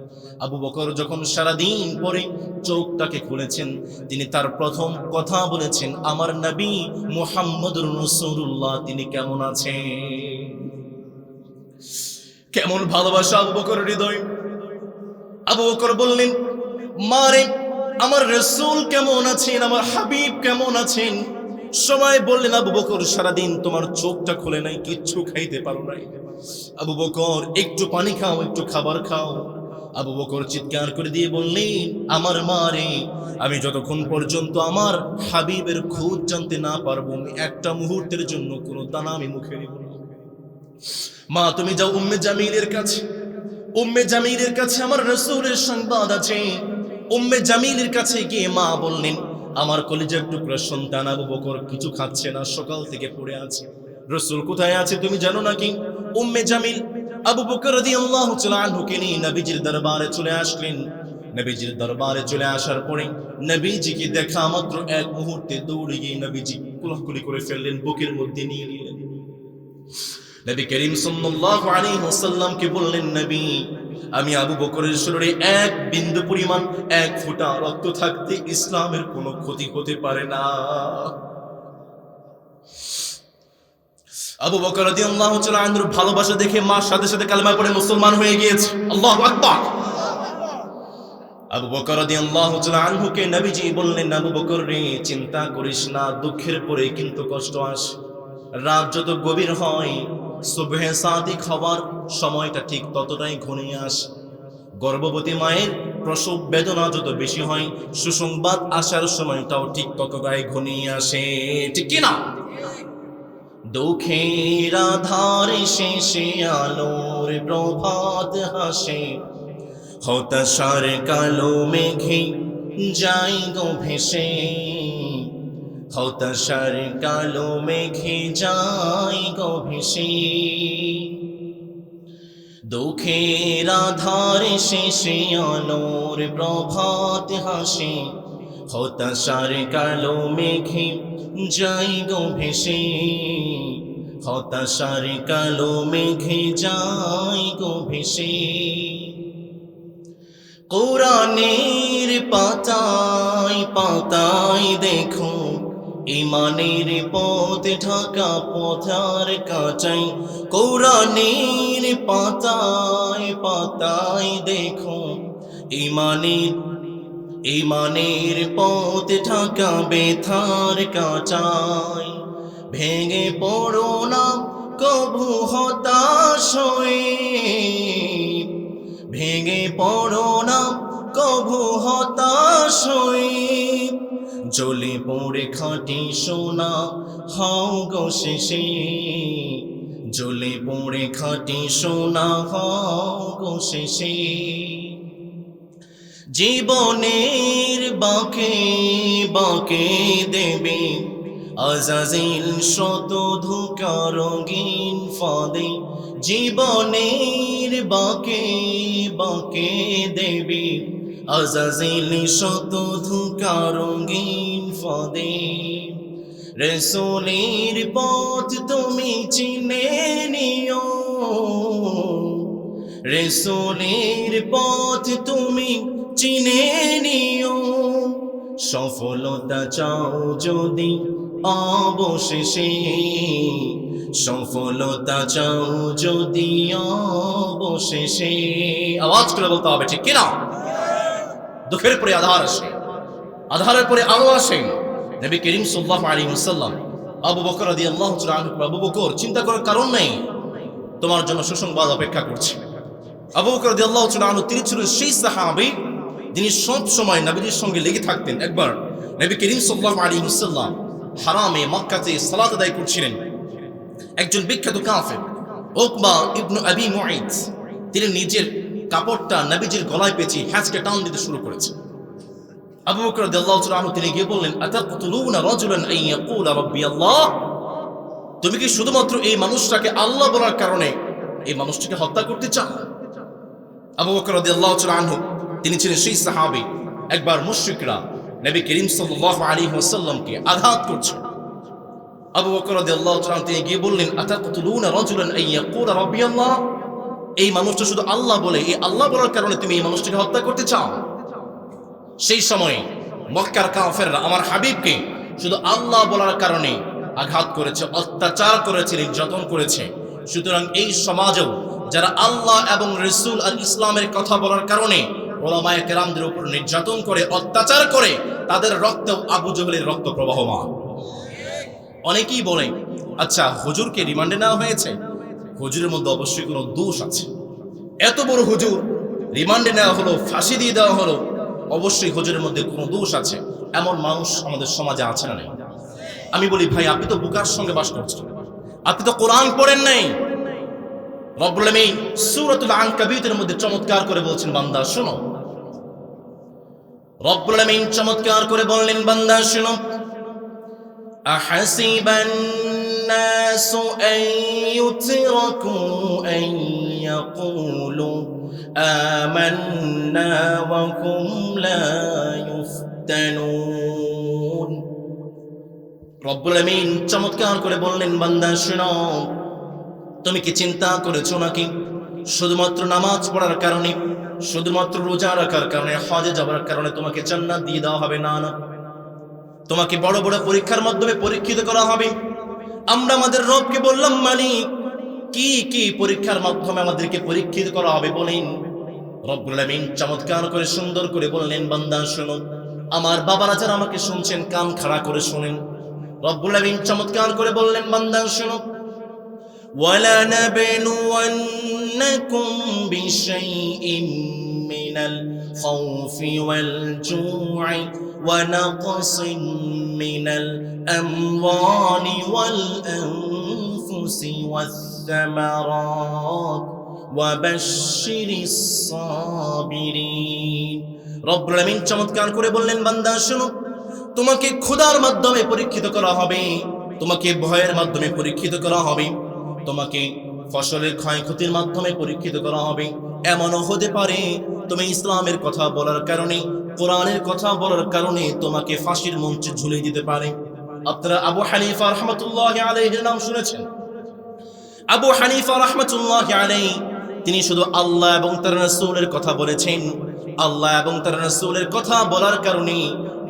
Speaker 1: আবু বকর যখন সারাদিন পরে চোখটাকে খুলেছেন, তিনি তার প্রথম কথা বলেছেন, আমার নবী মুহাম্মদুর রাসূলুল্লাহ তিনি কেমন আছেন। কেমন ভালোবাসা আবু বকরের হৃদয়। আবু বকর বললেন, মারে আমার রাসূল কেমন আছেন, আমার হাবিব কেমন আছেন? সবাই বললেন, আবু বকর সারাদিন তোমার চোখটা খুলে নাই, কিচ্ছু খাইতে পারো নাই। আবু বকর একটু পানি খাও, একটু খাবার খাও। আবু বকর চিৎকার করে দিয়ে বললেন, আমার মা রে, আমি যতক্ষণ পর্যন্ত আমার হাবিবের খোঁজ জানতে না পারবো, আমি একটা মুহূর্তের জন্য কোনো দানা আমি মুখে নিব না। মা তুমি যাও উম্মে জামিলের কাছে, উম্মে জামিলের কাছে আমার রাসূলের সংবাদ আছে। উম্মে জামিলের কাছে গিয়ে মা বললেন, আমার কলিজার টুকরা সন্তান আবু বকর কিছু খাচ্ছে না, সকাল থেকে পড়ে আছে। রাসূল কোথায় আছে তুমি জানো নাকি? উম্মে জামিল আবু বকর রাদিয়াল্লাহু তাআলা আনহুকে নিয়ে নবীজির দরবারে চলে আসলেন। নবীজির দরবারে চলে আসার পরে নবীজিকে দেখা মাত্র এক মুহূর্তে দৌড়ে গিয়ে নবীজি কুলাকুলি করে ফেললেন, বুকের মধ্যে নিয়ে নিলেন। নবী করিম সাল্লাল্লাহু আলাইহি ওয়াসাল্লামকে বললেন, নবী আমি আবু বকরের শরীরে এক বিন্দু পরিমাণ, এক ফোঁটা রক্ত থাকতে ইসলামের কোনো ক্ষতি হতে পারে না। আবু বকর রাদিয়াল্লাহু তাআলা আনহুর ভালোবাসা দেখে মা সাথে সাথে কালেমা পড়ে মুসলমান হয়ে গিয়েছে। আল্লাহু আকবার। আবু বকর রাদিয়াল্লাহু তাআলা আনহুকে নবীজি বললেন, আবু বকর রে চিন্তা করিস না, দুঃখের পরে কিন্তু কষ্ট আসে। রাত যত গভীর হয়, সুবহে সাদিক হওয়ার সময়টা ঠিক ততটাই ঘনিয়ে আসে। গর্ভবতী মায়ের প্রসব বেদনা যত বেশি হয়, সুসংবাদ আসার সময়টাও ঠিক ততটাই ঘনিয়ে আসে, ঠিক কি না? দুঃখের আধারে শেষে আলোর প্রভাত হাসে, হতাশার কালো মেঘে যাই গো ভেসে, হতাশার কালো মেঘে যাই গো ভেসে। দুঃখের আধারে শেষে আলোর প্রভাত হাসে, হতাশার কালো মেঘে যাই গো ভেসে, হতাশার কালো মেঘে যাই গো ভেসে। কোরআনের পাতায় পাতায় দেখো, ইমানের পথ ঢাকা পথার কাঁচাই। কোরআনের পাতায় পাতায় দেখো, ইমানের পথ ঢাকা বেথার কাঁচাই। ভেঙে পড়ো না কভু হতাশ হয়ে, ভেঙে পড়ো না কভু হতাশ হয়ে। জ্বলে পড়ে খাঁটি সোনা হও গো শেষে, জ্বলে পড়ে খাঁটি সোনা হও গো শেষে। জীবনের বাঁকে বাঁকে দেবে আজাজিল শত ধোঁকা রঙিন ফাঁদে। জীবনের বাঁকে বাঁকে দেবে আজাজিল শত ধোঁকা রঙিন ফাঁদে। রাসূলের পথ তুমি চিনে নিও, রাসূলের পথ তুমি চিনে নিও। সফলতা চাও যদি অবশেষে, সফলতা চাও যদি অবশেষে। আওয়াজ করে বলতে হবে, ঠিক কিনা? দুঃখের পরে আধার আসে, আধারের পরে আলো আসে। নবী করিম সাল্লাল্লাহু আলাইহি ওয়াসাল্লাম আবু বকর রাদিয়াল্লাহু তাআলা আনহু, আবু বকর চিন্তা করার কারণ নেই, তোমার জন্য সুসংবাদ অপেক্ষা করছে। আবু বকর রাদিয়াল্লাহু তাআলা আনহু তিনি ছিলেন সেই সাহাবী যিনি সব সময় নবীর সঙ্গে লেগে থাকতেন। একবার নবী করিম সাল্লাল্লাহু আলাইহি ওয়াসাল্লাম হারামে মক্কাতে সালাত আদায় করছিলেন। একজন বিখ্যাত কাফের উকবা ইবনে আবি মুঈত তিনি নিজের কাপড়টা নবীজির গলায় পেঁচিয়ে হ্যাঁচকে টান দিতে শুরু করেছে। আবু বকর রাদিয়াল্লাহু তাআলা আনহু তিনি গিয়ে বললেন, আতাকতুলুনা রাজুলান আন ইয়াকুলা রাব্বি আল্লাহ, তুমি কি শুধুমাত্র এই মানুষটাকে আল্লাহ বলার কারণে এই মানুষটাকে হত্যা করতে চাও? আবু বকর রাদিয়াল্লাহু তাআলা আনহু তিনি ছিলেন সেই সাহাবী, একবার মুশরিকরা নবী করিম সাল্লাল্লাহু আলাইহি ওয়াসাল্লামকে আঘাত করছে। আবু বকর রাদিয়াল্লাহু তাআলা তিনি গিয়ে বললেন, আতাকতুলুনা রাজুলান আন ইয়াকুলা রাব্বি আল্লাহ, এই মানুষটা শুধু আল্লাহ বলে, এই আল্লাহ বলার কারণে তুমি এই মানুষটাকে হত্যা করতে চাও? সেই সময় মক্কার কাফেররা আমার হাবিবকে শুধু আল্লাহ বলার কারণে আঘাত করেছে, অত্যাচার করেছে, নির্যাতন করেছে। সুতরাং এই সমাজেও যারা আল্লাহ এবং রাসূল আর ইসলামের কথা বলার কারণে ওলামায়ে কেরামদের উপর নির্যাতন করে, অত্যাচার করে, তাদের রক্ত আবু জহলের রক্ত প্রবাহমান। অনেকেই বলে, আচ্ছা হুজুরকে রিমান্ডে নেওয়া হয়েছে, হুজুরের মধ্যে অবশ্যই কোনো দোষ আছে। এত বড় হুজুর রিমান্ডে নেওয়া হলো, ফাঁসি দিয়ে দেওয়া হলো, অবশ্যই হুজুরের মধ্যে কোনো দোষ আছে। এমন মানুষ আমাদের সমাজে আছে না? নেই? আমি বলি ভাই, আপনি তো বুকার সঙ্গে বাস করছেন, আপনি তো কোরআন পড়েন নাই। রব্বুল আলামিন সূরাতুল আনকাবুতের মধ্যে চমৎকার করে বলছেন, বান্দা শোনো। রব্বুল আলামিন চমৎকার করে বললেন, বান্দা শোনো, আহাসিবান নাসু আন ইউতরাকু আন ইয়াকুলু আমান্না ওয়া হুম লা ইফতানুন। রব্বুল আলামিন চমৎকার করে বললেন, বান্দা শোনো, তুমি কি চিন্তা করেছো নাকি শুধুমাত্র নামাজ পড়ার কারণে, শুধুমাত্র রোজা রাখার কারণে, হজে যাওয়ার কারণে তোমাকে জান্নাত দিয়ে দেওয়া হবে? না না, তোমাকে বড় বড় পরীক্ষার মাধ্যমে পরীক্ষিত করা হবে। আমরা আমাদের রবকে বললাম, মালিক কি কি পরীক্ষার মাধ্যমে আমাদেরকে পরীক্ষিত করা হবে বলেন। রব্বুল আলামিন চমৎকার করে সুন্দর করে বললেন, বান্দা শোনো, আমার বাবারা যারা আমাকে শুনছেন কান খাড়া করে শুনেন। রব্বুল আলামিন চমৎকার করে বললেন, বান্দা শোনো, وَلَنَبْلُوَنَّكُمْ بِشَيْءٍ مِّنَ الْخَوْفِ وَالْجُوعِ وَنَقْصٍ مِّنَ الْأَمْوَالِ وَالْأَنفُسِ وَالثَّمَرَاتِ وَبَشِّرِ الصَّابِرِينَ। রব্বুল আলামিন চমৎকার করে বললেন, বান্দা শোনো, তোমাকে ক্ষুধার মাধ্যমে পরীক্ষিত করা হবে, তোমাকে ভয়ের মাধ্যমে পরীক্ষিত করা হবে, তোমাকে ফসলের ক্ষয়ক্ষতির মাধ্যমে পরীক্ষিত করা হবে। এমনও হতে পারে তুমি ইসলামের কথা বলার কারণে, কোরআনের কথা বলার কারণে তোমাকে ফাঁসির মঞ্চে ঝুলিয়ে দিতে পারে। আপনারা আবু হানিফা রাহমাতুল্লাহি আলাইহির নাম শুনেছেন। আবু হানিফা রাহমাতুল্লাহি আলাইহি তিনি শুধু আল্লাহ এবং তার রাসূলের কথা বলেছেন। আল্লাহ এবং তার রাসূলের কথা বলার কারণে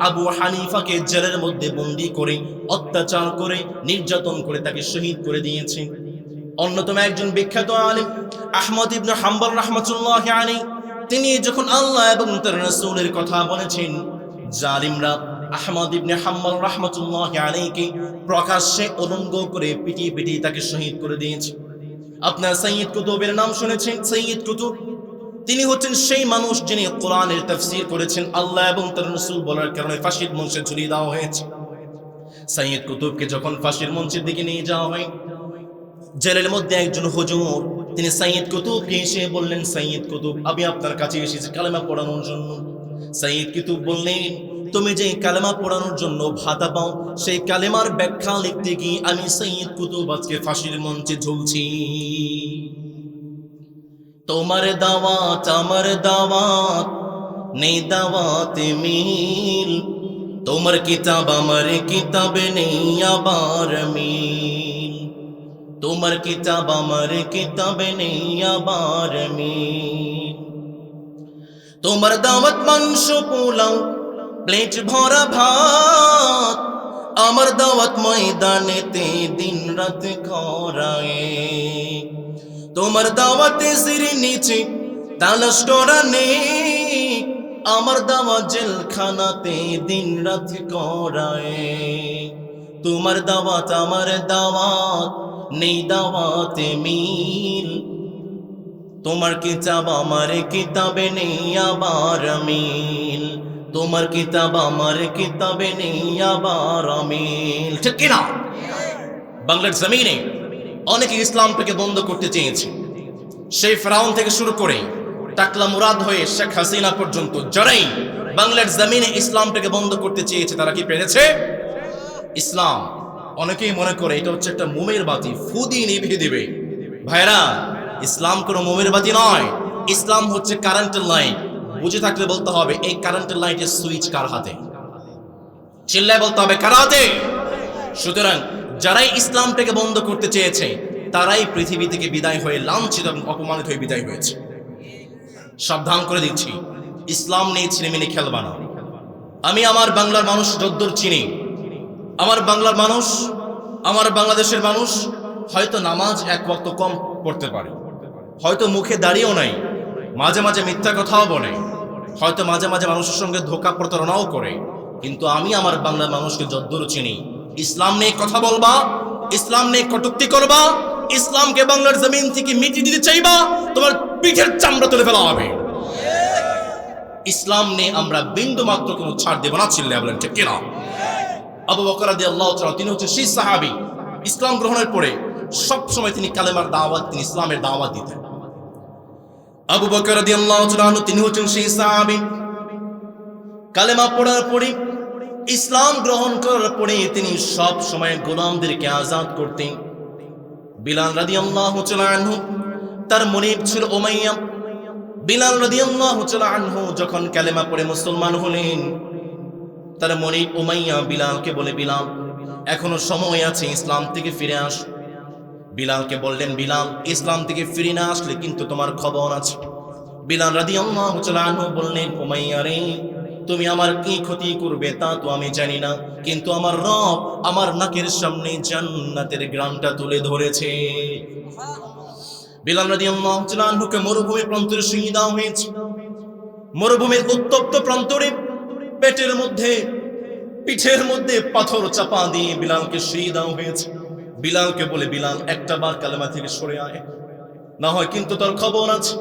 Speaker 1: আবু হানিফাকে জেলের মধ্যে বন্দী করে, অত্যাচার করে, নির্যাতন করে তাকে শহীদ করে দিয়েছে। অন্যতম একজন বিখ্যাত আলেম আহমদ ইবনে হাম্বল রাহমাতুল্লাহি আলাইহি তিনি যখন আল্লাহ এবং তার রাসূলের কথা বলেছেন, জালিমরা আহমদ ইবনে হাম্বল রাহমাতুল্লাহি আলাইহিকে প্রকাশ্যে উলঙ্গ করে পিটিয়ে পিটিয়ে তাকে শহীদ করে দিয়েছে। আপনার সাইয়্যিদ কুতুবের নাম শুনেছেন? সাইয়্যিদ কুতুব তিনি হচ্ছেন সেই মানুষ যিনি কোরআনের তাফসীর করেছেন, আল্লাহ এবং তার রাসূল বলার কারণে ফাঁসির মঞ্চে ঝুলিয়ে দেওয়া হয়েছে। সাইয়্যিদ কুতুবকে যখন ফাঁসির মঞ্চের দিকে নিয়ে যাওয়া হয়, জেলের মধ্যে একজন হুজুর তিনি সাইয়্যিদ কুতুবকে এসে বললেন, সাইয়্যিদ কুতুব, আমি আপনার কাছে এসেছি কালেমা পড়ানোর জন্য। সাইয়্যিদ কুতুব বললেন, তুমি যে কালেমা পড়ানোর জন্য ভাতা পাও, সেই কালেমার ব্যাখ্যা লিখতে গিয়ে আমি সাইয়্যিদ কুতুব আজকে ফাঁসির মঞ্চে ঝুলছি। তোমার দাওয়াত আমার দাওয়াত, নেই দাওয়াতে মিল, তোমার কিতাব আমার কিতাবে নেই আবার মিল, তোমার কিতাব আমার কিতাবে নেই আবার মিল। তোমার দাওয়াত মাংস পোলাও প্লেট ভরা ভাত, আমার দাওয়াত ময়দানেতে দিন রাত খরায়। তোমার দাওয়াতে সিঁড়ি নিচে তালাশ করা নেই, আমার দাওয়াত জেলখানাতে দিন রাত করায়। তোমার দাওয়াত আমার দাওয়াত, নেই দাওয়াতে মিল, তোমার কিতাব আমার কিতাবে নেই আবার মিল, তোমার কিতাব আমার কিতাবে নেই আবার মিল। ঠিক কিনা? বাংলার জমিনে অনেকে ইসলামটাকে বন্ধ করতে চেয়েছে। সেই ফেরাউন থেকে শুরু করে টাকলা মুরাদ হয়ে শেখ হাসিনা পর্যন্ত যারাই বাংলার জমিনে ইসলামটাকে বন্ধ করতে চেয়েছে, তারা কি পেরেছে? ইসলাম অনেকেই মনে করে এটা হচ্ছে একটা মোমের বাতি, ফু দিয়ে নিভিয়ে দিবে। ভাইরা, ইসলাম কোনো মোমের বাতি নয়, ইসলাম হচ্ছে কারেন্টের লাইট। বুঝে থাকলে বলতে হবে, এই কারেন্টের লাইটের সুইচ কার হাতে? চিল্লায় বলতে হবে, কার হাতে? সুতরাং যারাই ইসলামটাকে বন্ধ করতে চেয়েছে তারাই পৃথিবী থেকে বিদায় হয়ে লাঞ্ছিত এবং অপমানিত হয়ে বিদায় হয়েছে। সাবধান করে দিচ্ছি, ইসলাম নিয়ে ছিনিমিনি খেলবা না। আমি আমার বাংলার মানুষ যদ্দূর চিনি, আমার বাংলার মানুষ, আমার বাংলাদেশের মানুষ হয়তো নামাজ এক ওয়াক্ত কম পড়তে পারে, হয়তো মুখে দাঁড়িয়েও নাই, মাঝে মাঝে মিথ্যা কথাও বলে, হয়তো মাঝে মাঝে মানুষের সঙ্গে ধোঁকা প্রতারণাও করে, কিন্তু আমি আমার বাংলার মানুষকে যদ্দূর চিনি, ইসলাম নিয়ে কথা বলবা, ইসলাম নিয়ে কটূক্তি করবা, ইসলামকে বাংলার জমিন থেকে মিটিয়ে দিতে চাইবা, তোমার পিঠের চামড়া তুলে ফেলা হবে। ইসলাম নিয়ে আমরা বিন্দু মাত্র কোনো ছাড় দেব না। চিল্লায়া বলেন ঠিক কিনা? আবু বকর রাদিয়াল্লাহু তাআলা তিনি হচ্ছেন সেই সাহাবী, ইসলাম গ্রহণের পরে সব সময় তিনি কালেমার দাওয়াত, তিনি ইসলামের দাওয়াত দিতেন। আবু বকর রাদিয়াল্লাহু তাআলা তিনি হচ্ছেন সেই সাহাবী, কালেমা পড়ার পরে, ইসলাম গ্রহণ করার পরে তিনি সব সময় গোলামদেরকে আজাদ করতেন। বিলাল রাদিয়াল্লাহু তাআলা আনহু তার মুনিব ছিল উমাইয়া। বিলাল রাদিয়াল্লাহু তাআলা আনহু যখন কালেমা পড়ে মুসলমান হলেন, তার মুনিব উমাইয়া বিলালকে বলে, বিলাল এখনো সময় আছে, ইসলাম থেকে ফিরে আস। বিলালকে বললেন, বিলাল ইসলাম থেকে ফিরে না আসলে কিন্তু তোমার খবর আছে। বিলাল রাদিয়াল্লাহু তাআলা আনহু বললেন, উমাইয়া রে, তুমি আমার কি ক্ষতি করবে তা তো আমি জানি না, কিন্তু আমার রব আমার নাকের সামনে জান্নাতের গ্রামটা তুলে ধরেছে। বিলাল রাদিয়াল্লাহু তাআলা আনহুকে মরুভূমির প্রান্তরে শুইয়ে দেওয়া হয়েছে। মরুভূমির উত্তপ্ত প্রান্তরে পেটের মধ্যে, পিঠের মধ্যে পাথর চাপা দিয়ে বিলালকে শুইয়ে দেওয়া হয়েছে। বিলালকে বলে, বিলাল একটা বার কালেমা থেকে সরে আয়, না হয় কিন্তু তোর খবর আছে।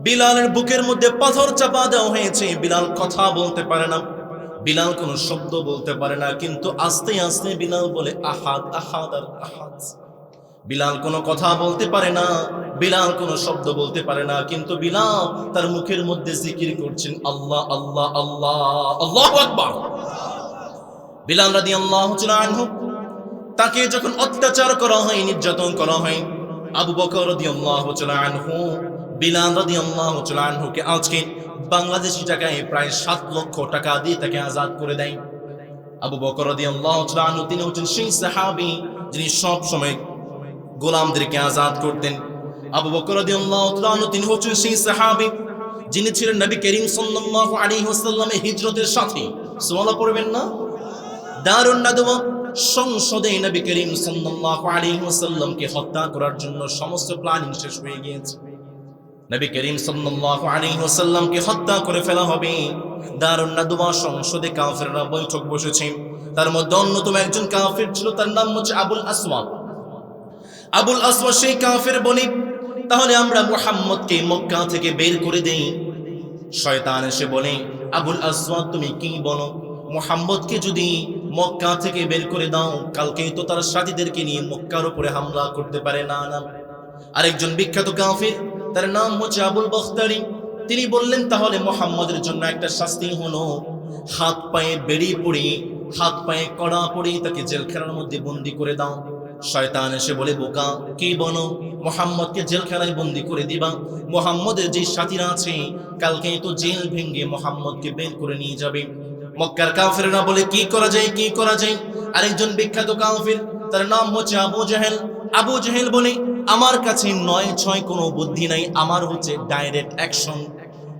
Speaker 1: বিলালের বুকের মধ্যে পাথর চাপা দেওয়া হয়েছে, বিলাল কথা বলতে পারে না, বিলাল কোনো শব্দ বলতে পারে না, কিন্তু আস্তে আস্তে বিলাল বলে আহাদ আহাদ আর আহাদ। বিলাল কোনো কথা বলতে পারে না, বিলাল কোনো শব্দ বলতে পারে না, কিন্তু বিলাল তার মুখের মধ্যে জিকির করছেন আল্লাহ আল্লাহ আল্লাহ, আল্লাহু আকবার। বিলাল রাদিয়াল্লাহু তাআলা আনহু তাকে যখন অত্যাচার করা হয়, নির্যাতন করা হয়, আবু বকর রাদিয়াল্লাহু তাআলা আনহু বিলাল রাদিয়াল্লাহু তাআলা আনহুকে আজকে বাংলাদেশি টাকায় প্রায় 7 লক্ষ টাকা দিয়ে তাকে আজাদ করে দেয়। আবু বকর রাদিয়াল্লাহু তাআলা আনহু তিনি হচ্ছেন সেই সাহাবী যিনি সব সময় গোলামদেরকে আজাদ করতেন। আবু বকর রাদিয়াল্লাহু তাআলা আনহু তিনি হচ্ছেন সেই সাহাবী যিনি ছিলেন নবী করিম সাল্লাল্লাহু আলাইহি ওয়াসাল্লামের হিজরতের সাথী। সুবহানাল্লাহ পড়বেন না? দারুন নাদওয়া সংসদে নবী করিম সাল্লাল্লাহু আলাইহি ওয়াসাল্লামকে হত্যা করার জন্য সমস্ত প্ল্যানিং শেষ হয়ে গিয়েছে। নবী করিম সাল্লাল্লাহু আলাইহি ওয়াসাল্লামকে হত্যা করে ফেলা হবে। দারুন নাদওয়া সংসদে কাফেররা বৈঠক বসেছে। তার মধ্যে অন্যতম একজন কাফের ছিল, তার নাম হচ্ছে আবুল আসওয়াদ। আবুল আসওয়াদ সেই কাফের বলে, তাহলে আমরা মুহাম্মদকে মক্কা থেকে বের করে দেই। শয়তান এসে বলে, আবুল আসওয়াদ তুমি কি বলো, মুহাম্মদকে যদি মক্কা থেকে বের করে দাও, কালকেই তো তার সাথীদেরকে নিয়ে মক্কার উপরে হামলা করতে পারে। না না। আরেকজন বিখ্যাত কাফির, তার নাম হচ্ছে আবুল বখতারি, তিনি বললেন, তাহলে মুহাম্মদের জন্য একটা শাস্তি হলো, হাত পায়ে বেড়ি পড়ে, হাত পায়ে কড়া পড়ে তাকে জেলখানার মধ্যে বন্দি করে দাও। শয়তান এসে বলে, বোকা কি বলো, মুহাম্মদকে জেলখানায় বন্দি করে দিবা? মুহাম্মদের যে সাথীরা আছে কালকেই তো জেল ভেঙে মুহাম্মদকে বের করে নিয়ে যাবে। মক্কার কাফেররা বলে, কি করা যায়, কি করা যায়? আরেকজন বিখ্যাত কাফের, তার নাম হচ্ছে আবু জাহেল। আবু জাহেল বলে, আমার কাছে 9-6 কোনো বুদ্ধি নাই, আমার হচ্ছে ডাইরেক্ট অ্যাকশন।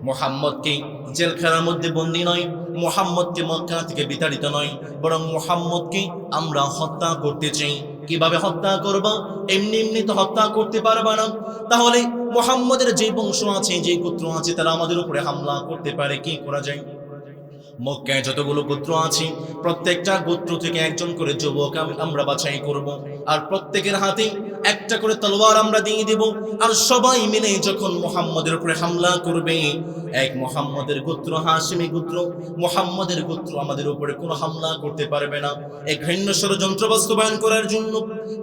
Speaker 1: মুহাম্মদকে জেলখানার মধ্যে বন্দি নয়, মুহাম্মদকে মক্কা থেকে বিতাড়িত নয়, বরং মুহাম্মদকে আমরা হত্যা করতে চাই। কিভাবে হত্যা করবা? এমনি এমনি তো হত্যা করতে পারবা না। তাহলে মুহাম্মদের যে বংশ আছে, যে গোত্র আছে, তারা আমাদের উপরে হামলা করতে পারে, কি করা যায়? মক্কায় যতগুলো গোত্র আছে প্রত্যেকটা গোত্র থেকে একজন করে যুবক আমরা বাছাই করব, আর প্রত্যেকের হাতে একটা করে তলোয়ার আমরা দিয়ে দেব, আর সবাই মিলে যখন মুহাম্মদের উপরে হামলা করবে, এক মুহাম্মদের গোত্র হাশিমি গোত্র, মুহাম্মদের গোত্র আমাদের উপরে কোনো হামলা করতে পারবে না। এই ঘৃণ্য ষড়যন্ত্র বাস্তবায়ন করার জন্য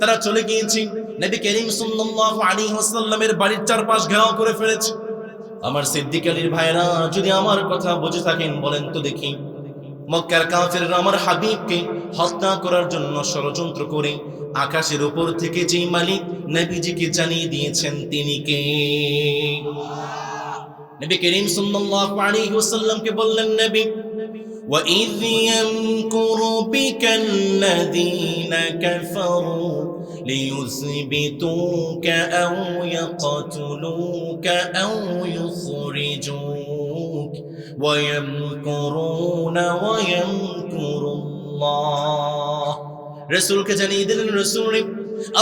Speaker 1: তারা চলে গিয়েছে, নবী করিম সাল্লাল্লাহু আলাইহি ওয়াসাল্লামের বাড়ির চারপাশ ঘেরাও করে ফেলেছে। আমার সিদ্দিক আলীর ভাইরা যদি আমার কথা বুঝে থাকেন বলেন তো দেখি, মক্কার কাফেররা আমার হাবিবকে হত্যা করার জন্য ষড়যন্ত্র করে আকাশের উপর থেকে যেই মালিক নবীজিকে জানিয়ে দিয়েছেন তিনি কে? নবী করিম সাল্লাল্লাহু আলাইহি ওয়াসাল্লামকে বললেন, নবী وَإِذْ يَمْكُرُ بِكَ الَّذِينَ كَفَرُوا لِيُثْبِتُوكَ أَوْ يَقْتُلُوكَ أَوْ يُخْرِجُوكَ وَيَمْكُرُونَ وَيَمْكُرُ اللَّهُ। রাসূলকে জানিয়ে দিলেন, রাসূল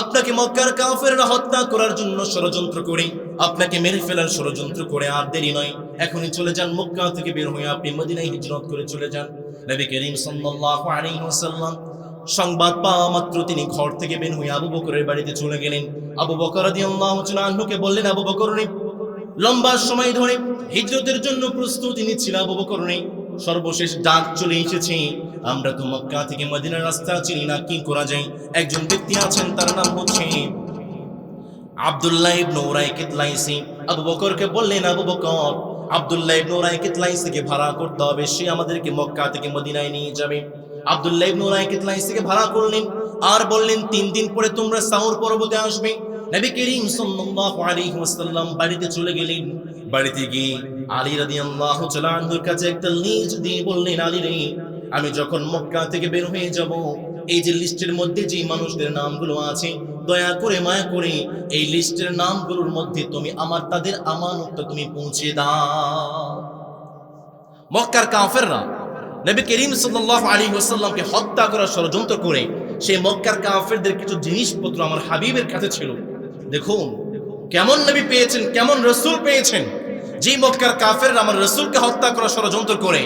Speaker 1: আপনাকে মক্কার কাফেররা হত্যা করার জন্য ষড়যন্ত্র করে, আপনাকে মেরে ফেলার ষড়যন্ত্র করে আর দেরি নয়, এখনই চলে যান, মক্কা থেকে বের হয়ে আপনি মদিনায় হিজরত করে চলে যান। নবী করিম সাল্লাল্লাহু আলাইহি ওয়াসাল্লাম সংবাদ পাওয়া মাত্র তিনি ঘর থেকে বের হয়ে আবু বকরের বাড়িতে চলে গেলেন। আবু বকর রাদিয়াল্লাহু তাআলা আনহুকে বললেন, আবু বকর লম্বা সময় ধরে হিজরতের জন্য প্রস্তুতি নিচ্ছিল, আবু বকর সর্বশেষ ডাক চলে এসেছে, আমরা তো মক্কা থেকে মদিনার রাস্তা চিনি না, কি করা যায়? একজন ব্যক্তি আছেন, তার নাম হচ্ছে আব্দুল্লাহ ইবনে উরাইকিত লাইসি। আবু বকরকে বললেন, আবু বকর, আব্দুল্লাহ ইবনে উরাইকিত লাইসিকে ভাড়া করতে হবে, সে আমাদেরকে মক্কা থেকে মদিনায় নিয়ে যাবে। আব্দুল্লাহ ইবনে উরাইকিত লাইসিকে ভাড়া করলেন আর বললেন, 3 দিন পরে তোমরা সাউর পর্বতে আসবে। নবী করিম সাল্লাল্লাহু আলাইহি ওয়াসাল্লাম বাড়িতে চলে গেলেন। বাড়িতে গিয়ে আলী রাদিয়াল্লাহু তাআলা আনহুর কাছে একটা লিস্ট দিয়ে বললেন, আলী রে, আমি যখন মক্কা থেকে বের হয়ে যাব, এই যে লিস্টের মধ্যে যে মানুষদের নামগুলো আছে, দয়া করে মায়া করে এই লিস্টের নামগুলোর মধ্যে তুমি আমার তাদের আমানতটা তুমি পৌঁছে দাও। মক্কার কাফেররা নবী করিম সাল্লাল্লাহু আলাইহি ওয়াসাল্লামকে হত্যা করার ষড়যন্ত্র করে সেই মক্কার কাফেরদের কিছু জিনিসপত্র আমার হাবিবের কাছে ছিল। দেখুন কেমন নবী পেয়েছেন, কেমন রাসূল পেয়েছেন, যে মক্কার কাফেররা আমার রাসূলকে হত্যা করার ষড়যন্ত্র করে।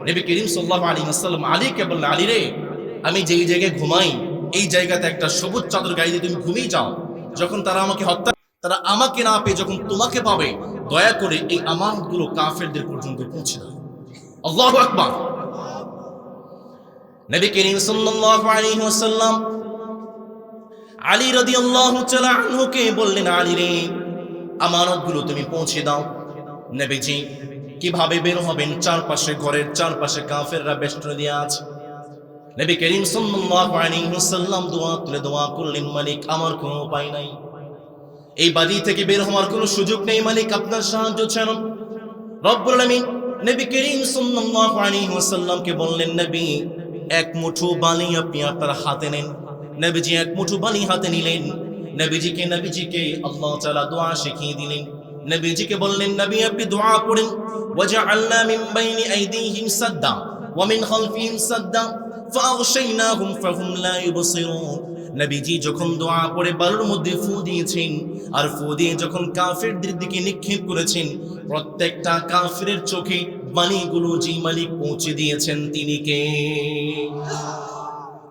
Speaker 1: নবী করিম সাল্লাল্লাহু আলাইহি ওয়াসাল্লাম আলীকে বললেন, আলী রে, আমি যেই জায়গায় ঘুমাই এই জায়গাতে একটা সবুজ চাদর গায়ে দিয়ে তুমি ঘুমিয়ে যাও। যখন তারা আমাকে না পেয়ে যখন তোমাকে পাবে, দয়া করে এই আমানতগুলো কাফেরদের পর্যন্ত পৌঁছে দাও। আল্লাহু আকবার। নবী করিম সাল্লাল্লাহু আলাইহি ওয়াসাল্লাম আলী রাদিয়াল্লাহু তাআলা আনহুকে বললেন, আলী রে, আমানতগুলো তুমি পৌঁছে দাও। নবীজি কিভাবে বের হবেন? চারপাশে, ঘরের চারপাশে কাফেররা বেষ্টনী দিয়ে আছে। নবী করিম সাল্লাল্লাহু আলাইহি ওয়াসাল্লাম দোয়া করলেন, মালিক, আমার কোনো উপায় নাই, এই বাড়ি থেকে বের হওয়ার কোনো সুযোগ নেই, মালিক আপনার সাহায্য চান। রব্বুল আলামিন নবী করিম সাল্লাল্লাহু আলাইহি ওয়াসাল্লামকে বললেন, নবী, এক মুঠো বালি আপনি আপনার হাতে নেন। নবীজি এক মুঠো বালি হাতে নিলেন। নবীজিকে আল্লাহ তাআলা দোয়া শিখিয়ে দিলেন। নবীজিকে বললেন, নবী আপনি দোয়া পড়েন, ওয়াজআলনা মিন বাইনি আইদিহিম সাদ্দা ওয়া মিন খালফিহিম সাদ্দা ফাআগশাইনাহুম ফাহুম লা ইউবসিরুন। নবীজি যখন দোয়া পড়ে বালুর মধ্যে ফু দিয়েছেন আর ফু দিয়ে যখন কাফেরদের দিকে নিক্ষেপ করেছেন, প্রত্যেকটা কাফেরের চোখে বালিগুলো যে মালিক পৌঁছে দিয়েছেন তিনি কে?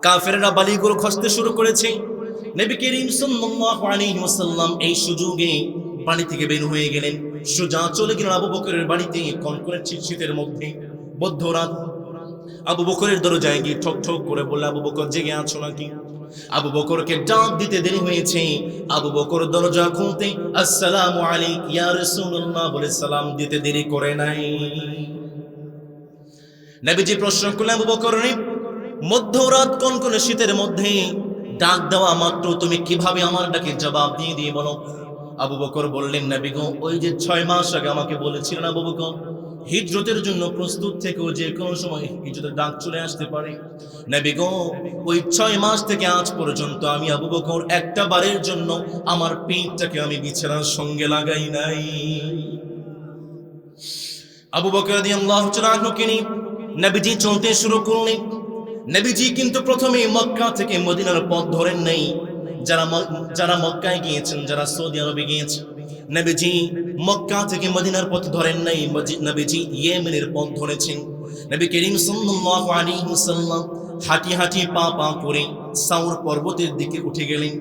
Speaker 1: কাফেররা বালিগুলো খসতে শুরু করেছে। নবী করিম সাল্লাল্লাহু আলাইহি ওয়াসাল্লাম এই সুযোগে বাড়ি থেকে বের হয়ে গেলেন, সোজা চলে গেলেন আবু বকরের বাড়িতে। কনকনে শীতের মধ্যে মধ্যরাত আবু বকরের দরজায় গিয়ে ঠক ঠক করে বলল, আবু বকর জেগে আছো নাকি? আবু বকরকে ডাক দিতে দেরি হয়েছে। আবু বকর দরজা খুলতে আসসালামু আলাইকা ইয়া রাসূলুল্লাহ বলে সালাম দিতে দেরি করে নাই। নবীজি প্রশ্ন করলেন, আবু বকর, মধ্যরাত কনকনে শীতের মধ্যে ডাক দেওয়া মাত্র তুমি কিভাবে আমার ডাকে জবাব দিয়ে বলো? আবু বকর বললেন, নবী গো, ওই যে 6 মাস আগে আমাকে বলেছিলেন আবু বকর, হিজরতের জন্য প্রস্তুত থেকেও যে কোনো সময় হিজরতের ডাক চলে আসতে পারে। নবী গো, ওই 6 মাস থেকে আজ পর্যন্ত আমি আবু বকর একটা বারের জন্য আমার পিঠটাকে আমি বিছানার সঙ্গে লাগাই নাই। আবু বকর রাদিয়াল্লাহু তাআলা আনহুকে নিয়ে নবীজি চলতে শুরু করলেন। নবীজি কিন্তু প্রথমে মক্কা থেকে মদিনার পথ ধরেন নাই। যারা মক্কায় গিয়েছেন, যারা সৌদি আরবে গিয়েছেন, নবীজি মক্কা থেকে মদিনার পথ ধরেন নাই, নবীজি ইয়েমেনের পথ ধরেছেন। নবী করিম সাল্লাল্লাহু আলাইহি ওয়াসাল্লাম হাঁটি হাঁটি পা করে সাউর পর্বতের দিকে উঠে গেলেন।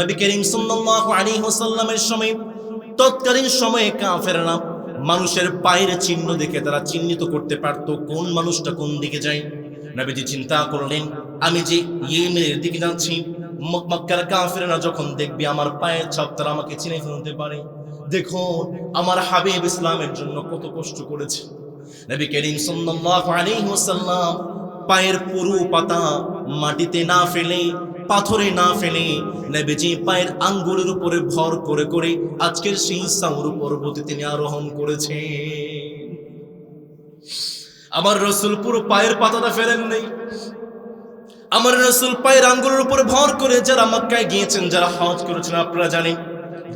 Speaker 1: নবী করিম সাল্লাল্লাহু আলাইহি ওয়াসাল্লামের সময়, তৎকালীন সময়ে কাফেররা মানুষের পায়ের চিহ্ন দেখে তারা চিহ্নিত করতে পারত কোন মানুষটা কোন দিকে যায়। নবীজি চিন্তা করলেন, আমি যে ইয়েমেনের দিকে যাচ্ছি, মক্কার কাফেররা যখন দেখবে আমার পায়ের ছাপ, তারা আমাকে চিনে ফেলতে পারে। দেখো আমার হাবিব ইসলামের জন্য কত কষ্ট করেছে। নবী করিম সাল্লাল্লাহু আলাইহি ওয়াসাল্লাম পায়ের পুরো পাতা মাটিতে না ফেলে, পাথরে না ফেলে, নবীজি পায়ের আঙ্গুলের উপরে ভর করে করে আজকের সেই সাউর পর্বতে তিনি আরোহণ করেছেন। আমার রাসূল পুরো পায়ের পাতাটা ফেলেন নাই। আমার রাসূল পায়ের আঙ্গুলের উপরে ভর করে যারা মক্কায় গিয়েছেন, যারা হজ করেছেন, আপনারা জানেন,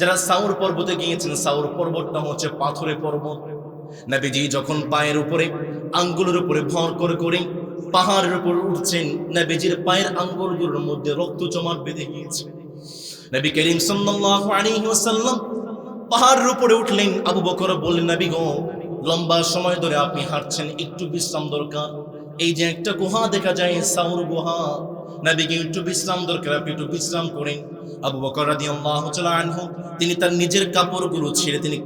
Speaker 1: যারা সাউর পর্বতে গিয়েছেন, সাউর পর্বতটা হচ্ছে পাথরের পর্বত। নবীজি যখন পায়ের উপরে আঙ্গুলের উপরে ভর করে করে পাহাড়ের উপর উঠছেন, নবীজির পায়ের আঙ্গুলগুলোর মধ্যে রক্ত জমাট বেঁধে গিয়েছে। নবী করিম সাল্লাল্লাহু আলাইহি ওয়াসাল্লাম পাহাড়ের উপরে উঠলেন। আবু বকর বললেন, নবী গো, লম্বা সময় ধরে আপনি হাঁটছেন, একটু বিশ্রাম দরকার। এই যে একটা গুহা দেখা যায়, সাউর গুহা, নবীকে একটু বিশ্রাম দরকার, আপনি একটু বিশ্রাম করেন। আবু বকর রাদিয়াল্লাহু তাআলা আনহু তিনি তার নিজের কাপড়গুলো ছেড়ে তিনি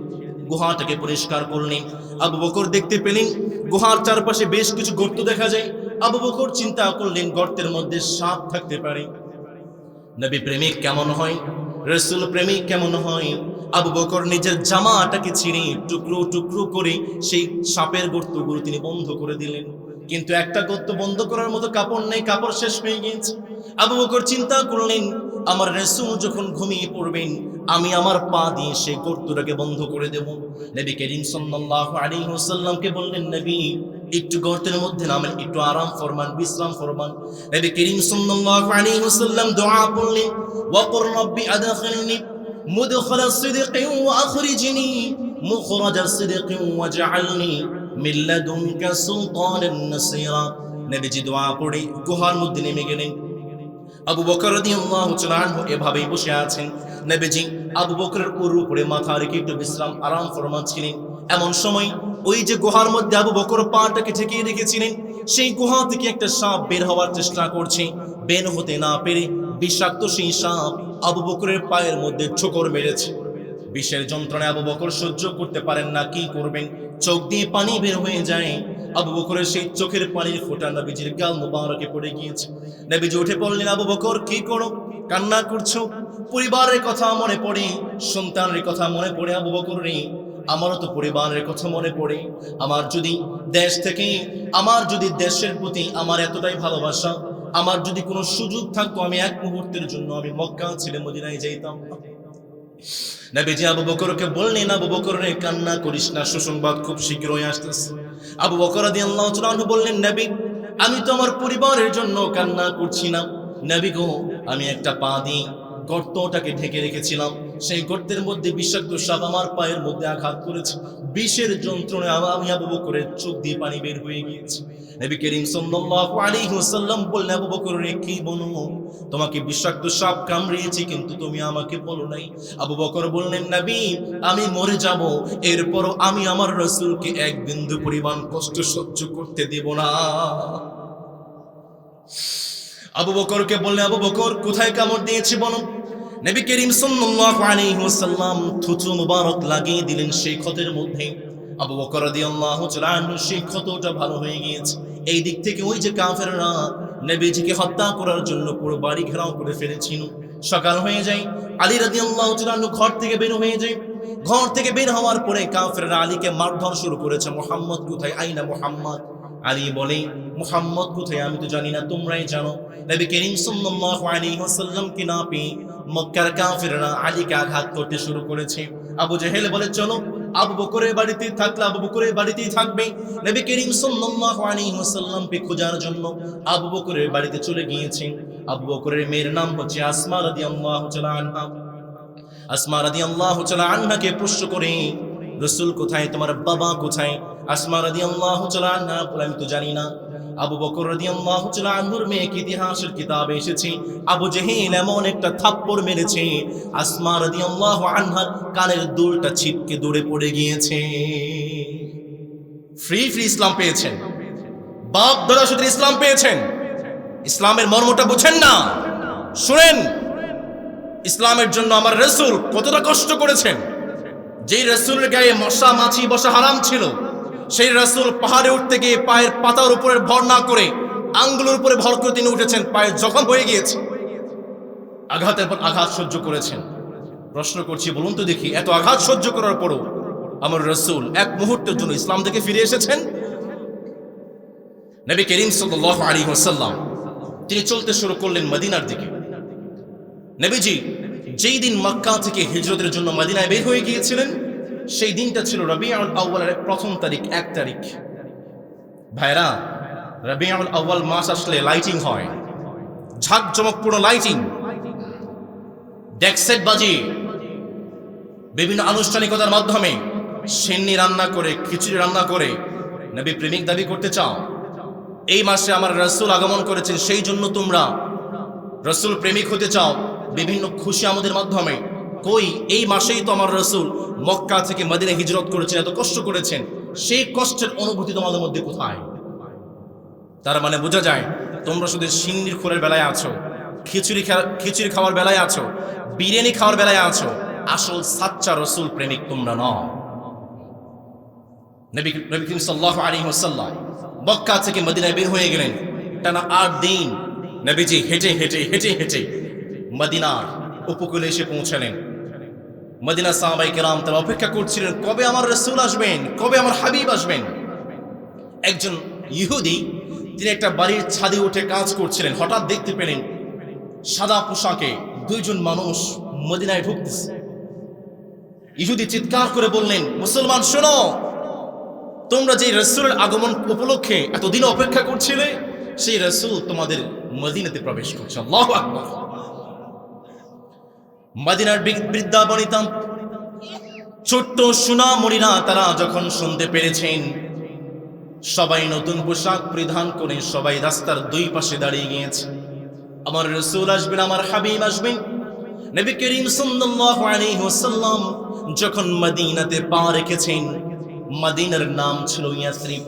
Speaker 1: গুহাটাকে পরিষ্কার করলেন। আবু বকর দেখতে পেলেন গুহার চারপাশে বেশ কিছু গর্ত দেখা যায়। আবু বকর চিন্তা করলেন গর্তের মধ্যে সাপ থাকতে পারে। নবী প্রেমিক কেমন হয়, রাসূল প্রেমিক কেমন হয়। আবু বকর নিজের জামাটাকে ছিঁড়ে টুকরো টুকরো করে সেই সাপের গর্তগুলো তিনি বন্ধ করে দিলেন। কিন্তু একটা গর্ত বন্ধ করার মতো কাপড় নেই, কাপড় শেষ হয়ে গিয়েছে। আবু বকর চিন্তা করলেন, আমার রাসূল যখন ঘুমিয়ে পড়বেন, আমি আমার পা দিয়ে সেই গর্তটাকে বন্ধ করে দেব। নবী করিম সাল্লাল্লাহু আলাইহি ওয়াসাল্লামকে বললেন, নবী একটু গর্তের মধ্যে নামেন, একটু আরাম ফরমান, বিশ্রাম ফরমান। নবী করিম সাল্লাল্লাহু আলাইহি ওয়াসাল্লাম দোয়া পড়লেন, ওয়াকুর রব্বি আদখিলনি মুদখালা সিদকিন ওয়া আখরিজনি মুখরাজা সিদকিন ওয়াজআলনি মিন লাদুনকা সুলতানান নাসীরা। নবীজি দোয়া পড়ে গুহার মধ্যে নেমে গেলেন। আবু বকর রাদিয়াল্লাহু তাআলা আনহু এভাবেই বসে আছেন। নবীজি আবু বকরের উপরে মাথা রেখে একটু বিশ্রাম আরাম ফরমাচ্ছিলেন। এমন সময় ওই যে গুহার মধ্যে আবু বকর পাটাকে ঠেকিয়ে রেখেছিলেন, সেই গুহা থেকে একটা সাপ বের হওয়ার চেষ্টা করছে। বের হতে না পেরে বিষাক্ত সেই সাপ আবু বকরের পায়ের মধ্যে ঠোকর মেরেছে। বিষের যন্ত্রণায় আবু বকর সহ্য করতে পারেন না, কি করবেন, চোখ দিয়ে পানি বের হয়ে যায়। আবু বকরের সেই চোখের পানির ফোঁটা নবীজির গাল মুবারকে পড়ে গিয়েছে। নবীজি উঠে পড়লেন, আবু বকর কি করো, কান্না করছো? পরিবারের কথা মনে পড়ে, সন্তানের কথা মনে পড়ে। আবু বকর রে, আমারও তো পরিবারের কথা মনে পড়ে। আমার যদি দেশ থেকে, আমার যদি দেশের প্রতি আমার এতটাই ভালোবাসা, আমার যদি কোনো সুযোগ থাকতো, আমি এক মুহূর্তের জন্য আমি মক্কা ছেড়ে মদিনায় যাইতাম। নবীজি আবু বকরকে বললেন, আবু বকর রে, কান্না করিস না, সুসংবাদ খুব শীঘ্রই আসতেছে। আবু বকর রাদিয়াল্লাহু তাআলা আনহু বললেন, নবী আমি তো আমার পরিবারের জন্য কান্না করছি না। নবী গো, আমি একটা পা দিয়ে গর্তটাকে ঢেকে রেখেছিলাম, সেই গর্তের মধ্যে বিষাক্ত সাপ আমার পায়ের মধ্যে আঘাত করেছে। বিষের যন্ত্রণায় আমি আবু বকরের চোখ দিয়ে পানি বের হয়ে গিয়েছে। নবী করিম সাল্লাল্লাহু আলাইহি ওয়াসাল্লাম বললেন, আবু বকর রে, কি বলো, তোমাকে বিষাক্ত সাপ কামড়িয়েছে কিন্তু তুমি আমাকে বলো নাই। আবু বকর বললেন, নবী আমি মরে যাব, এরপরও আমি আমার রাসূলকে এক বিন্দু পরিমাণ কষ্ট সহ্য করতে দেব না। আবু বকরকে বললেন, আবু বকর কোথায় কামড় দিয়েছি বলো। নবী করিম সাল্লাল্লাহু আলাইহি ওয়াসাল্লাম থুতু মুবারক লাগিয়ে দিলেন সেই ক্ষতের মধ্যে। আবু বকর রাদিয়াল্লাহু তাআলা আনহু সেই ক্ষতটা ভালো হয়ে গিয়েছে। এই দিক থেকে ওই যে কাফেররা নবীজিকে হত্যা করার জন্য পুরো বাড়ি ঘেরাও করে ফেলেছিল। সকাল হয়ে যায়, আলী রাদিয়াল্লাহু তাআলা আনহু ঘর থেকে বের হয়ে যায়। ঘর থেকে বের হওয়ার পরে কাফেররা আলীকে মারধর শুরু করেছে। মুহাম্মদ কোথায়, আইনা মুহাম্মদ। আলী বলে, মুহাম্মদ কোথায় আমি তো জানি না, তোমরাই জানো। নবী করিম সাল্লাল্লাহু আলাইহি ওয়াসাল্লামকে না পেয়ে মক্কার কাফেররা আলীকে আঘাত করতে শুরু করেছে। আবু জেহেল বলে, চলো আবু বকরের বাড়িতে থাকলে আবু বকরের বাড়িতেই থাকবে। নবী করিম সাল্লাল্লাহু আলাইহি ওয়াসাল্লামকে খোঁজার জন্য আবু বকরের বাড়িতে চলে গিয়েছেন। আবু বকরের মেয়ের নাম হচ্ছে আসমা রাদিয়াল্লাহু তাআলা আনহা। আসমা রাদিয়াল্লাহু তাআলা আনহাকে প্রশ্ন করে, রাসূল কোথায়, তোমার বাবা কোথায়? আসমা রাদিয়াল্লাহু তাআলা আনহা বলে, আমি তো জানি না। আবু বকর রাদিয়াল্লাহু তাআলা আনহুর মেয়েকে ইতিহাসের কিতাবে এসেছে আবু জেহেল এমন একটা থাপ্পড় মেরেছে, আসমা রাদিয়াল্লাহু আনহার কানের দুলটা ছিটকে দূরে পড়ে গিয়েছে। ফ্রি ইসলাম পেয়েছেন, বাপ দাদা শুধু ইসলাম পেয়েছেন, ইসলামের মর্মটা বুঝেন না। শুনেন, ইসলামের জন্য আমার রাসূল কতটা কষ্ট করেছেন। যেই রাসূলের গায়ে মশা মাছি বসা হারাম ছিল, সেই রাসূল পাহাড়ে উঠতে গিয়ে পায়ের পাতার উপরে ভর না করে আঙ্গুলের উপরে ভর করে তিনি উঠেছেন, পায়ে জখম হয়ে গিয়েছে, আঘাতের পর আঘাত সহ্য করেছেন। প্রশ্ন করছি, বলুন তো দেখি, এত আঘাত সহ্য করার পরও আমার রাসূল এক মুহূর্তের জন্য ইসলাম থেকে ফিরে এসেছেন? নবী করিম সাল্লাল্লাহু আলাইহি ওয়াসাল্লাম তিনি চলতে শুরু করলেন মদিনার দিকে। নবীজি যেই দিন মক্কা থেকে হিজরতের জন্য মদিনায় বের হয়ে গিয়েছিলেন, সেই দিনটা ছিল রবিউল আউয়ালের প্রথম তারিখ, 1 তারিখ। ভাইরা, রবিউল আউয়াল মাস আসলে লাইটিং হয়, ঝাঁকজমকপূর্ণ লাইটিং, ডেকসেট বাজি, বিভিন্ন আনুষ্ঠানিকতার মাধ্যমে সিন্নি রান্না করে, খিচুড়ি রান্না করে নবী প্রেমিক দাবি করতে চাও? এই মাসে আমার রাসূল আগমন করেছেন, সেই জন্য তোমরা রাসূল প্রেমিক হতে চাও বিভিন্ন খুশি আমাদের মাধ্যমে। কই, এই মাসেই তো আমার রাসূল মক্কা থেকে মদিনায় হিজরত করেছেন, এত কষ্ট করেছেন, সেই কষ্টের অনুভূতি তোমাদের মধ্যে কোথায়? তার মানে বোঝা যায় তোমরা শুধু সিন্নির খোরের বেলায় আছো, খিচুড়ি খাওয়ার বেলায় আছো, বিরিয়ানি খাওয়ার বেলায় আছো। আসল সাচ্চা রাসূল প্রেমিক তোমরা নও। নবী করিম সাল্লাল্লাহু আলাইহি ওয়াসাল্লাম মক্কা থেকে মদিনায় বের হয়ে গেলেন। টানা 8 দিন নবীজি হেঁটে হেঁটে হেঁটে হেঁটে মদিনার উপকূলে এসে পৌঁছালেন। মদিনা সাহাবায়ে কেরাম তারা অপেক্ষা করছিলেন, কবে আমার রাসূল আসবেন, কবে আমার হাবিব আসবেন। একজন ইহুদি তিনি একটা বাড়ির ছাদে উঠে কাজ করছিলেন, হঠাৎ দেখতে পেলেন সাদা পোশাকে 2 জন মানুষ মদিনায় ঢুকতেছে। ইহুদি চিৎকার করে বললেন, মুসলমান শোনো, তোমরা যে রাসূলের আগমন উপলক্ষে এতদিন অপেক্ষা করছিলে, সেই রাসূল তোমাদের মদিনাতে প্রবেশ করছে। আল্লাহু আকবার। মদিনার বৃদ্ধা বনিতা, ছোট্ট সোনামণিরা তারা যখন শুনতে পেরেছেন, সবাই নতুন পোশাক পরিধান করে সবাই রাস্তার 2 পাশে দাঁড়িয়ে গিয়েছে। আমার রাসূল আসবেন, আমার হাবিব আসবেন। নবী করিম সাল্লাল্লাহু আলাইহি ওয়াসাল্লাম যখন মদিনাতে পা রেখেছেন, মদিনার নাম ছিল ইয়াসরিব।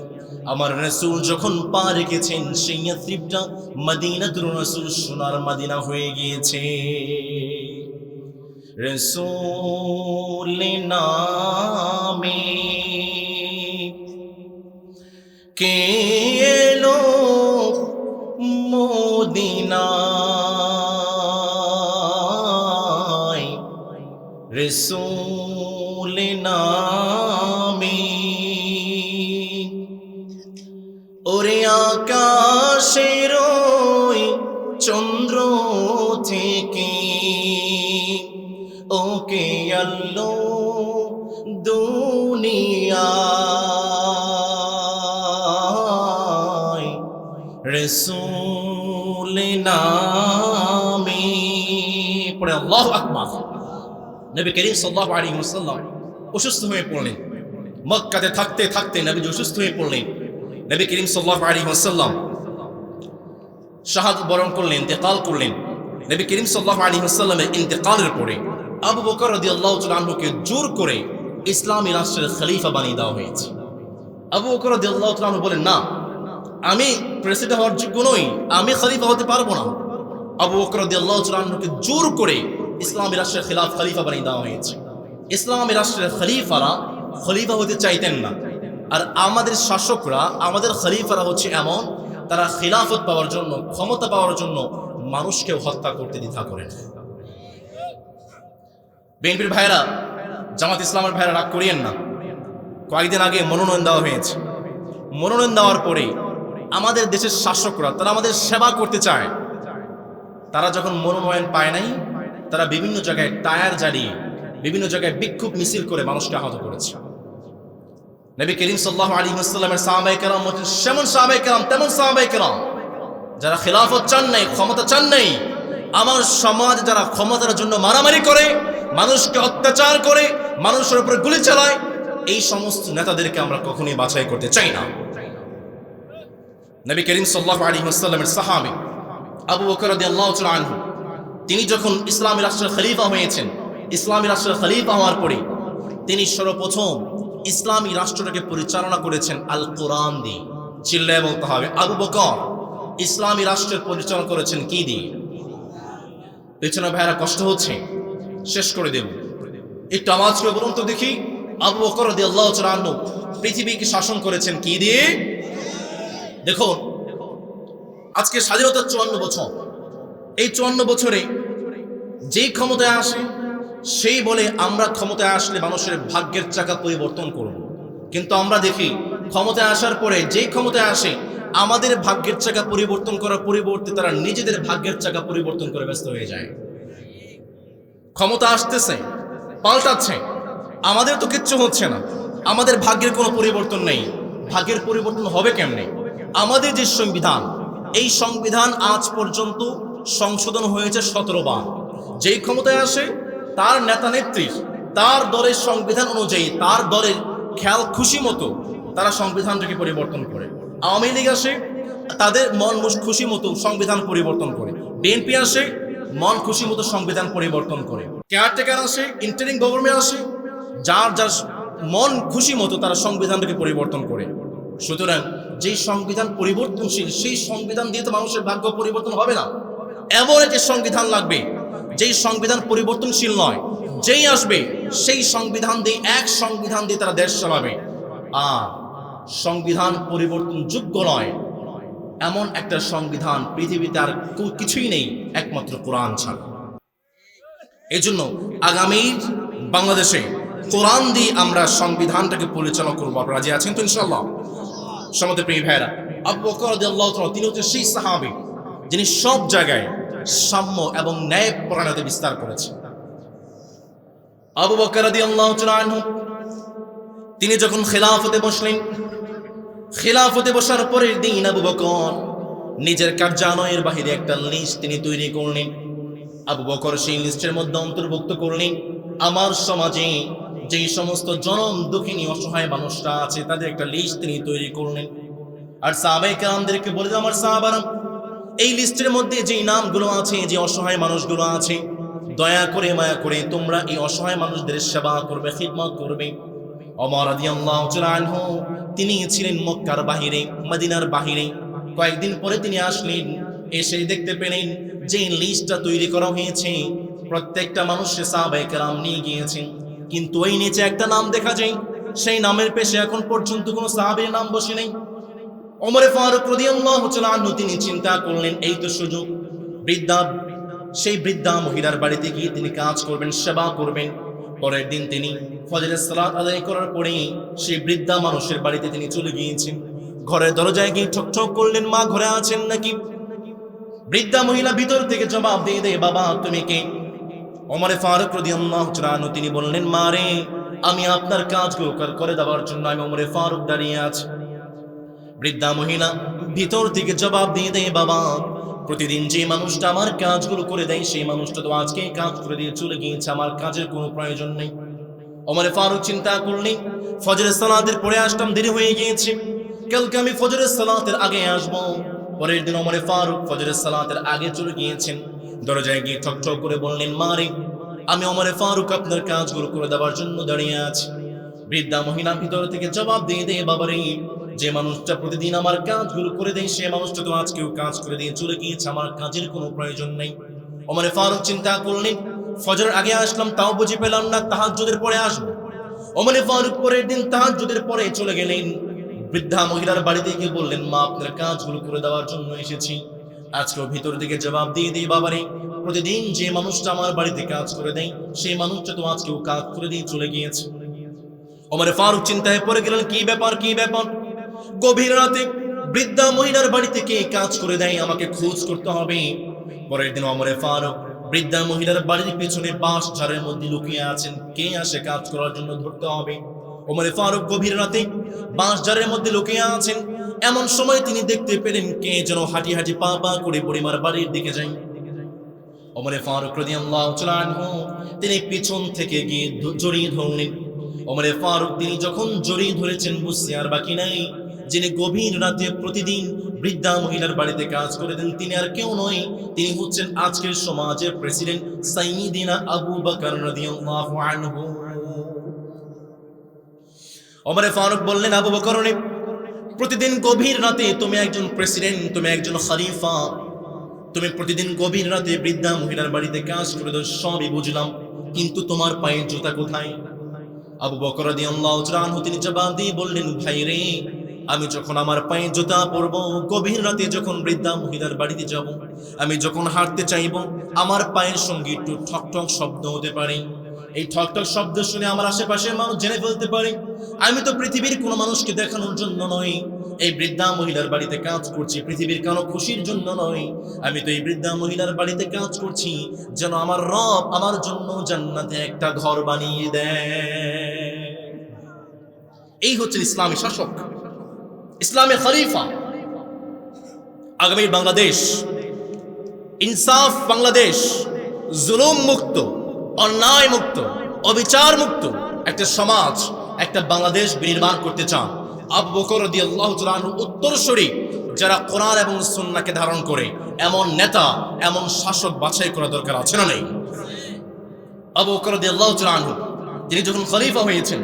Speaker 1: আমার রাসূল যখন পা রেখেছেন, সেই ইয়াসরিবটা মদিনাতুর রাসূল সোনার মদিনা হয়ে গিয়েছে। রাসূল নামে কে এলো মদিনায়, রাসূল নামে। ওরে আকাশের ওই চন্দ্র থেকে ওকে আলো দুনিয়ায়, রাসূল নামে। পড়ে আল্লাহু আকবার। নবী করিম সাল্লাল্লাহু আলাইহি ওয়াসাল্লাম অসুস্থ হয়ে পড়লেন। মক্কাতে থাকতে থাকতে নবী অসুস্থ হয়ে পড়লেন। নবী করিম সাল্লাল্লাহু আলাইহি ওয়াসাল্লাম শাহাদাত বরণ করলেন, ইন্তেকাল করলেন। নবী করিম সাল্লাল্লাহু আলাইহি ওয়াসাল্লামের ইন্তেকালের পরে আবু বকর রাদিয়াল্লাহু তাআলা আনহুকে জোর করে ইসলামী রাষ্ট্রের খলিফা বানিয়ে দেওয়া হয়েছে। আবু বকর রাদিয়াল্লাহু তাআলা আনহু বলেন, না, আমি প্রেসিডেন্ট হওয়ার যোগ্য নই, আমি খলিফা হতে পারবো না। আবু বকর রাদিয়াল্লাহু তাআলা আনহুকে জোর করে ইসলামী রাষ্ট্রের খলিফা বানিয়ে দেওয়া হয়েছে। ইসলামী রাষ্ট্রের খলিফারা খলিফা হতে চাইতেন না। আর আমাদের শাসকরা, আমাদের খলিফারা হচ্ছে এমন, তারা খিলাফত পাওয়ার জন্য, ক্ষমতা পাওয়ার জন্য মানুষকেও হত্যা করতে দ্বিধা করেন। বিএনপির ভাইরা, জামাত ইসলামের ভাইরা রাগ করিয়েন না। কয়েকদিন আগে মনোনয়ন দেওয়া হয়েছে। মনোনয়ন দেওয়ার পরে আমাদের দেশের শাসকরা, তারা আমাদের সেবা করতে চায়। তারা যখন মনোনয়ন পায় নাই, তারা বিভিন্ন জায়গায় টায়ার জ্বালিয়ে, বিভিন্ন জায়গায় বিক্ষোভ মিছিল করে মানুষকে আহত করেছে। নবী করিম সাল্লাল্লাহু আলাইহি ওয়াসাল্লামের সাহাবায়ে কেরাম হচ্ছেন সেমন সাহাবায়ে কেরাম, তেমন সাহাবায়ে কেরাম যারা খিলাফত চান নাই, ক্ষমতা চান নাই। আমার সমাজ যারা ক্ষমতার জন্য মারামারি করে, মানুষকে অত্যাচার করে, মানুষের উপর গুলি চালায়, এই সমস্ত নেতাদেরকে আমরা কখনোই বাছাই করতে চাই না। নবী করিম সাল্লাল্লাহু আলাইহি ওয়াসাল্লামের সাহাবী আবু বকর রাদিয়াল্লাহু তাআলা আনহু, তিনি যখন ইসলামী রাষ্ট্রের খলিফা হয়েছেন, ইসলামী রাষ্ট্রের খলিফা হওয়ার পরে তিনি সর্বপ্রথম ইসলামী রাষ্ট্রটাকে পরিচালনা করেছেন আল কোরআন দিয়ে। চিল্লায় বলতে হবে, আবু বকর ইসলামী রাষ্ট্রের পরিচালনা করেছেন কি দিয়ে? পেছনে ভাইরা কষ্ট হচ্ছে, শেষ করে দেব, একটু আওয়াজ করে বলুন তো দেখি। আবু বকর রাদিয়াল্লাহু তাআলা আনহু পৃথিবীকে শাসন করেছেন কি দিয়ে? দেখুন, আজকে স্বাধীনতার 54 বছর। এই 54 বছরে যেই ক্ষমতায় আসে সেই বলে আমরা ক্ষমতায় আসলে মানুষের ভাগ্যের চাকা পরিবর্তন করব। কিন্তু আমরা দেখি ক্ষমতায় আসার পরে যেই ক্ষমতায় আসে, আমাদের ভাগ্যের চাকা পরিবর্তন করার পরিবর্তে তারা নিজেদের ভাগ্যের চাকা পরিবর্তন করে ব্যস্ত হয়ে যায়। ক্ষমতা আসতেছে, পাল্টাচ্ছে, আমাদের তো কিচ্ছু হচ্ছে না, আমাদের ভাগ্যের কোনো পরিবর্তন নেই। ভাগ্যের পরিবর্তন হবে কেমনে? আমাদের যে সংবিধান, এই সংবিধান আজ পর্যন্ত সংশোধন হয়েছে 17 বার। যেই ক্ষমতায় আসে তার নেতা নেত্রী তার দলের সংবিধান অনুযায়ী তার দলের খেয়াল খুশি মতো তারা সংবিধানটাকে পরিবর্তন করে। আওয়ামী লীগ আসে তাদের মন খুশি মতো সংবিধান পরিবর্তন করে, বিএনপি আসে মন খুশি মতো সংবিধান পরিবর্তন করে, কেয়ারটেকার আসে, ইন্টারিম গভর্নমেন্ট আসে, যার যার মন খুশি মতো তারা সংবিধানটাকে পরিবর্তন করে। সুতরাং যেই সংবিধান পরিবর্তনশীল সেই সংবিধান দিয়ে তো মানুষের ভাগ্য পরিবর্তন হবে না। এমন একটি সংবিধান লাগবে যেই সংবিধান পরিবর্তনশীল নয়, যেই আসবে সেই সংবিধান দিয়ে এক সংবিধান দিয়ে তারা দেশ চালাবে। আর সংবিধান পরিবর্তনযোগ্য নয় এমন একটা সংবিধান পৃথিবীতে আর কিছুই নেই একমাত্র কোরআন ছাড়া। এজন্য আগামী বাংলাদেশে কোরআন দিয়ে আমরা সংবিধানটাকে পরিচালনা করবো। আপনারা রাজি আছেন তো ইনশাআল্লাহ? সমাজের প্রিয় ভাইয়েরা, আবু বকর রাদিয়াল্লাহু তাআলা তিনি হচ্ছেন সেই সাহাবী যিনি সব জায়গায় সাম্য এবং ন্যায় পরায়ণতা বিস্তার করেছেন। আবু বকর রাদিয়াল্লাহু তাআলা আনহু তিনি যখন খেলাফতে বসলেন, খেলাফতে বসার পরের দিন আবু বকর নিজের কার্যালয়ের বাহিরে একটা লিস্ট তিনি তৈরি করলেন। আবু বকর সেই লিস্টের মধ্যে অন্তর্ভুক্ত করলেন আমার সমাজে যেই সমস্ত জনম দুঃখিনী অসহায় মানুষরা আছে তাদের একটা লিস্ট তিনি তৈরি করলেন। আর সাহাবায়ে কেরামদেরকে বলে আমার সাহাবারা, এই লিস্টের মধ্যে যেই নামগুলো আছে, যে অসহায় মানুষগুলো আছে, দয়া করে মায়া করে তোমরা এই অসহায় মানুষদের সেবা করবে, খিদমত করবে। ওমর রাদিয়াল্লাহু তাআলা আনহু তিনি ছিলেন মক্কার বাহিরে, মদিনার বাহিরে। কয়েকদিন পরে তিনি আসলেন, এসে দেখতে পেলেন যে লিস্টটা তৈরি করা হয়েছে প্রত্যেকটা মানুষের সাহাবায়ে কেরাম নিয়ে গিয়েছেন, কিন্তু ওই নিচে একটা নাম দেখা যায়, সেই নামের পেশে এখন পর্যন্ত কোনো সাহাবীর নাম বসে নেই। ওমর ফারুক রাদিয়াল্লাহু তাআলা আনহু তিনি চিন্তা করলেন এই তো সুযোগ, সেই বৃদ্ধা মহিলার বাড়িতে গিয়ে তিনি কাজ করবেন, সেবা করবেন। পরের দিন তিনি ফজরের সালাত আদায় করার পরে সেই বৃদ্ধা মানুষের বাড়িতে তিনি চলে গিয়েছেন। ঘরের দরজায় গিয়ে ঠকঠক করলেন, মা ঘরে আছেন নাকি? বৃদ্ধা মহিলা ভিতর থেকে জবাব দিয়ে দেয়, বাবা তুমি কে? ওমর ফারুক রাদিয়াল্লাহু তাআলা আনহু তিনি বললেন, মা রে, আমি আপনার কাজগুলো করে দেওয়ার জন্য আমি ওমর ফারুক দাঁড়িয়ে আছি। বৃদ্ধা মহিলা ভিতর থেকে জবাব দিয়ে দেয়, বাবা প্রতিদিন যে মানুষটা আমার কাজগুলো করে দেয় সেই মানুষটা তো আজকে কাজ করে দিয়ে চলে গিয়েছে, আমার কাজের কোনো প্রয়োজন নেই। ওমর ফারুক চিন্তা করলেন, ফজরের সালাতের পরে আসলাম, দেরি হয়ে গিয়েছে, কালকে আমি ফজরের সালাতের আগে আসবো। পরের দিন ওমর ফারুক ফজরের সালাতের আগে চলে গিয়েছেন। দরজায় গিয়ে ঠকঠক করে বললেন, মা রে, আমি ওমর ফারুক আপনার কাজগুলো করে দেওয়ার জন্য দাঁড়িয়ে আছি। বৃদ্ধা মহিলা ভিতর থেকে জবাব দিয়ে দেয়, বাবা রে, যে মানুষটা প্রতিদিন আমার কাজগুলো করে দেয় সে মানুষটা তো আজকেও কাজ করে দিয়ে চলে গিয়েছে, আমার কাজের কোনো প্রয়োজন নেই। ওমর ফারুক চিন্তা করলেন, ফজরের আগে আসলাম তাও বুঝে পেলাম না, তাহাজ্জুদের পরে আসবো। ওমর ফারুক পরের দিন তাহাজ্জুদের পরে চলে গেলেন। বৃদ্ধা মহিলার বাড়িতে গিয়ে বললেন, মা আপনার কাজগুলো করে দেওয়ার জন্য এসেছি। আজকেও ভিতর দিকে জবাব দিয়ে দিই, বাবারে প্রতিদিন যে মানুষটা আমার বাড়িতে কাজ করে দেয় সেই মানুষটা তো আজকেও কাজ করে দিয়ে চলে গিয়েছে। ওমর ফারুক চিন্তায় পড়ে গেলেন, কি ব্যাপার কি ব্যাপার? গভীর রাতে বৃদ্ধা মহিলার বাড়িতে কে কাজ করে দেয়, আমাকে খোঁজ করতে হবে। পরের দিন ওমর ফারুক বৃদ্ধা মহিলার বাড়ির পেছনে বাঁশ ঝাড়ের মধ্যে লুকিয়ে আছেন, কে আসে কাজ করার জন্য ধরতে হবে। ওমর ফারুক গভীর রাতে বাঁশ ঝাড়ের মধ্যে লুকিয়ে আছেন, এমন সময় তিনি দেখতে পেলেন কে যেন হাঁটি হাঁটি পা পা করে বুড়িমার বাড়ির দিকে যায়। ওমর ফারুক রাদিয়াল্লাহু তাআলা আনহু তিনি পিছন থেকে গিয়ে জড়িয়ে ধরলেন। ওমর ফারুক তিনি যখন জড়িয়ে ধরেছেন বুঝতে আর বাকি নাই, যিনি গভীর রাতে প্রতিদিন বৃদ্ধা মহিলার বাড়িতে কাজ করে দেন তিনি আর কেউ নয়, তিনি হচ্ছেন আজকের সমাজের প্রেসিডেন্ট সাইয়্যিদিনা আবু বকর রাদিয়াল্লাহু আনহু। ওমর ফারুক বললেন, আবু বকর, প্রতিদিন গভীর রাতে তুমি একজন প্রেসিডেন্ট, তুমি একজন খলিফা, তুমি প্রতিদিন গভীর রাতে বৃদ্ধা মহিলার বাড়িতে কাজ করে দাও, সবই বুঝলাম, কিন্তু তোমার পায়ের জুতা কোথায়? আবু বকর রাদিয়াল্লাহু তাআলা আনহু তিনি জবাব দিয়ে বললেন, ভাই রে, আমি যখন আমার পায়ে জুতা পরবো, গভীর রাতে যখন বৃদ্ধা মহিলার বাড়িতে যাব, আমি যখন হাঁটতে চাইবো, আমার পায়ের সঙ্গে একটু ঠকঠক শব্দ হতে পারে। এই ঠকঠক শব্দ শুনে আমার আশেপাশের মানুষ জেনে ফেলতে পারে আমি তো পৃথিবীর কোনো মানুষকে দেখানোর জন্য নয় এই বৃদ্ধা মহিলার বাড়িতে কাজ করছি, পৃথিবীর কারো খুশির জন্য নয়। আমি তো এই বৃদ্ধা মহিলার বাড়িতে কাজ করছি যেন আমার রব আমার জন্য জান্নাতে একটা ঘর বানিয়ে দেয়। এই হচ্ছে ইসলামী শাসক। ইসলামের খলিফা, আগামী বাংলাদেশ ইনসাফ বাংলাদেশ, জুলুম মুক্ত, অন্যায় মুক্ত, অবিচার মুক্ত একটা সমাজ, একটা বাংলাদেশ বিনির্মাণ করতে চান। আবু বকর রাদিয়াল্লাহু তাআলা আনহু উত্তরসূরি যারা কোরআন এবং সুন্নাহকে ধারণ করে এমন নেতা, এমন শাসক বাছাই করা দরকার আছে না নেই? আবু বকর রাদিয়াল্লাহু তাআলা আনহু তিনি যখন খলিফা হয়েছেন,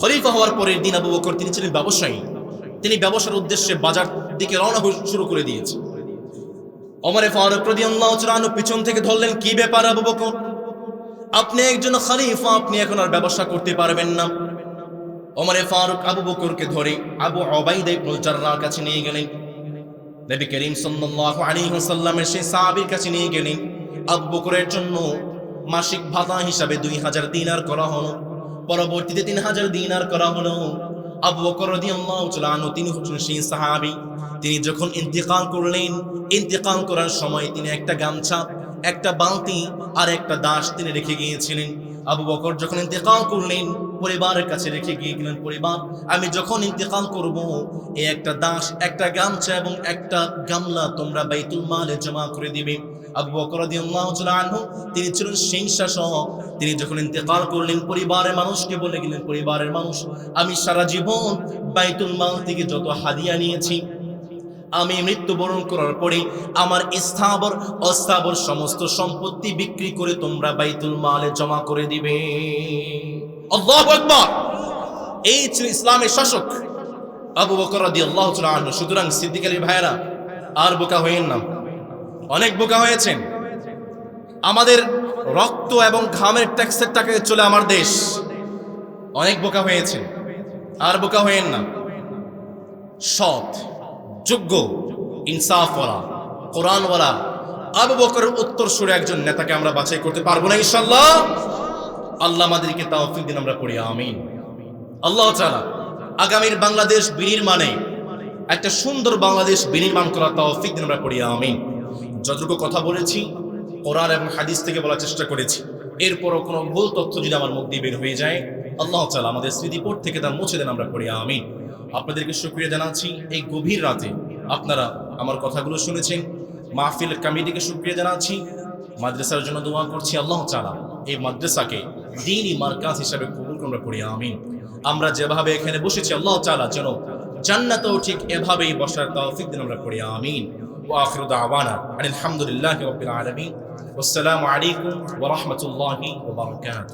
Speaker 1: খলিফা হওয়ার পরের দিন আবু বকর তিনি ছিলেন ব্যবসায়ী। তিনি ব্যবসার উদ্দেশ্যে বাজার দিকে রওনা শুরু করে দিয়েছেন। ওমর ফারুক রাদিয়াল্লাহু তাআলা আনহু পিছন থেকে ধরলেন, কি ব্যাপার আবু বকর, আপনি একজন খলিফা, আপনি এখন আর ব্যবসা করতে পারবেন না। ওমর ফারুক আবু বকরকে ধরে আবু উবাইদা ইবনুল জাররাহর কাছে নিয়ে গেলেন। নবী করিম সাল্লাল্লাহু আলাইহি ওয়াসাল্লামের সেই সাহাবীর কাছে নিয়ে গেলেন। আবু বকরের জন্য মাসিক ভাতা হিসাবে 2000 দিনার করা হলো, পরবর্তীতে 3000 দিনার করা হলো। আবু বকর রাদিয়াল্লাহু তাআলা আনহু তিনি হচ্ছেন সেই সাহাবী, তিনি যখন ইন্তেকাল করলেন, ইন্তেকাল করার সময় তিনি একটা গামছা, একটা বালতি আর একটা দাস তিনি রেখে গিয়েছিলেন। আবু বকর যখন ইন্তেকাল করলেন পরিবারের কাছে রেখে গিয়েছিলেন, পরিবার আমি যখন ইন্তেকাল করব এই একটা দাস, একটা গামছা এবং একটা গামলা তোমরা বাইতুল মালে জমা করে দিবে। আবু বকর রাদিয়াল্লাহু তাআলা আনহু তিনি ছিলেন সেই শাসক, তিনি যখন ইন্তেকাল করলেন পরিবারের মানুষকে বলে গেলেন, পরিবারের মানুষ আমি সারা জীবন বাইতুল মাল থেকে যত হাদিয়া নিয়েছি, আমি মৃত্যুবরণ করার পরে আমার স্থাবর অস্থাবর সমস্ত সম্পত্তি বিক্রি করে তোমরা বাইতুল মালে জমা করে দিবে। আল্লাহু আকবার। এই ছিল ইসলামের শাসক আবু বকর রাদিয়াল্লাহু তাআলা আনহু। সুতরাং সিদ্দিক আলী ভাইরা আর বোকা হয়েন না, অনেক বোকা হয়েছেন। আমাদের রক্ত এবং ঘামের ট্যাক্সের টাকায় চলে আমার দেশ, অনেক বোকা হয়েছেন, আর বোকা হয়েন না। সৎ, যোগ্য, ইনসাফওয়ালা, কোরআনওয়ালা আবু বকরের উত্তরসূরি একজন নেতাকে আমরা বাছাই করতে পারবো না ইনশাআল্লাহ? আল্লাহ আমাদেরকে তৌফিক দিন, আমরা পড়ি আমিন। আল্লাহ তাআলা আগামীর বাংলাদেশ বিনির্মাণে একটা সুন্দর বাংলাদেশ বিনির্মাণ করার তৌফিক দিন, আমরা পড়ি আমিন। যতটুকু কথা বলেছি কোরআন এবং হাদিস থেকে বলার চেষ্টা করেছি, এরপরও কোনো ভুল তথ্য যদি আমার মুখ দিয়ে বের হয়ে যায় আল্লাহ তাআলা আমাদের স্মৃতিপট থেকে তা মুছে দেন, আমরা পড়ি আমিন। আপনাদেরকে শুকরিয়া জানাচ্ছি এই গভীর রাতে আপনারা আমার কথাগুলো শুনেছেন। মাহফিল কমিটিকে শুকরিয়া জানাচ্ছি, মাদ্রাসার জন্য দোয়া করছি আল্লাহ তাআলা এই মাদ্রাসাকে দ্বীনি মারকাজ হিসেবে কবুল করুন, আমরা পড়ি আমিন। আমরা যেভাবে এখানে বসেছি আল্লাহ তাআলা যেন জান্নাতেও ঠিক এভাবেই বসার তৌফিক দিন, আমরা পড়ি আমিন। ওয়া আখিরু দাওয়ানা আলহামদুলিল্লাহি রাব্বিল আলামিন। ওয়াসসালামু আলাইকুম ওয়া রাহমাতুল্লাহি ওয়া বারাকাতুহু।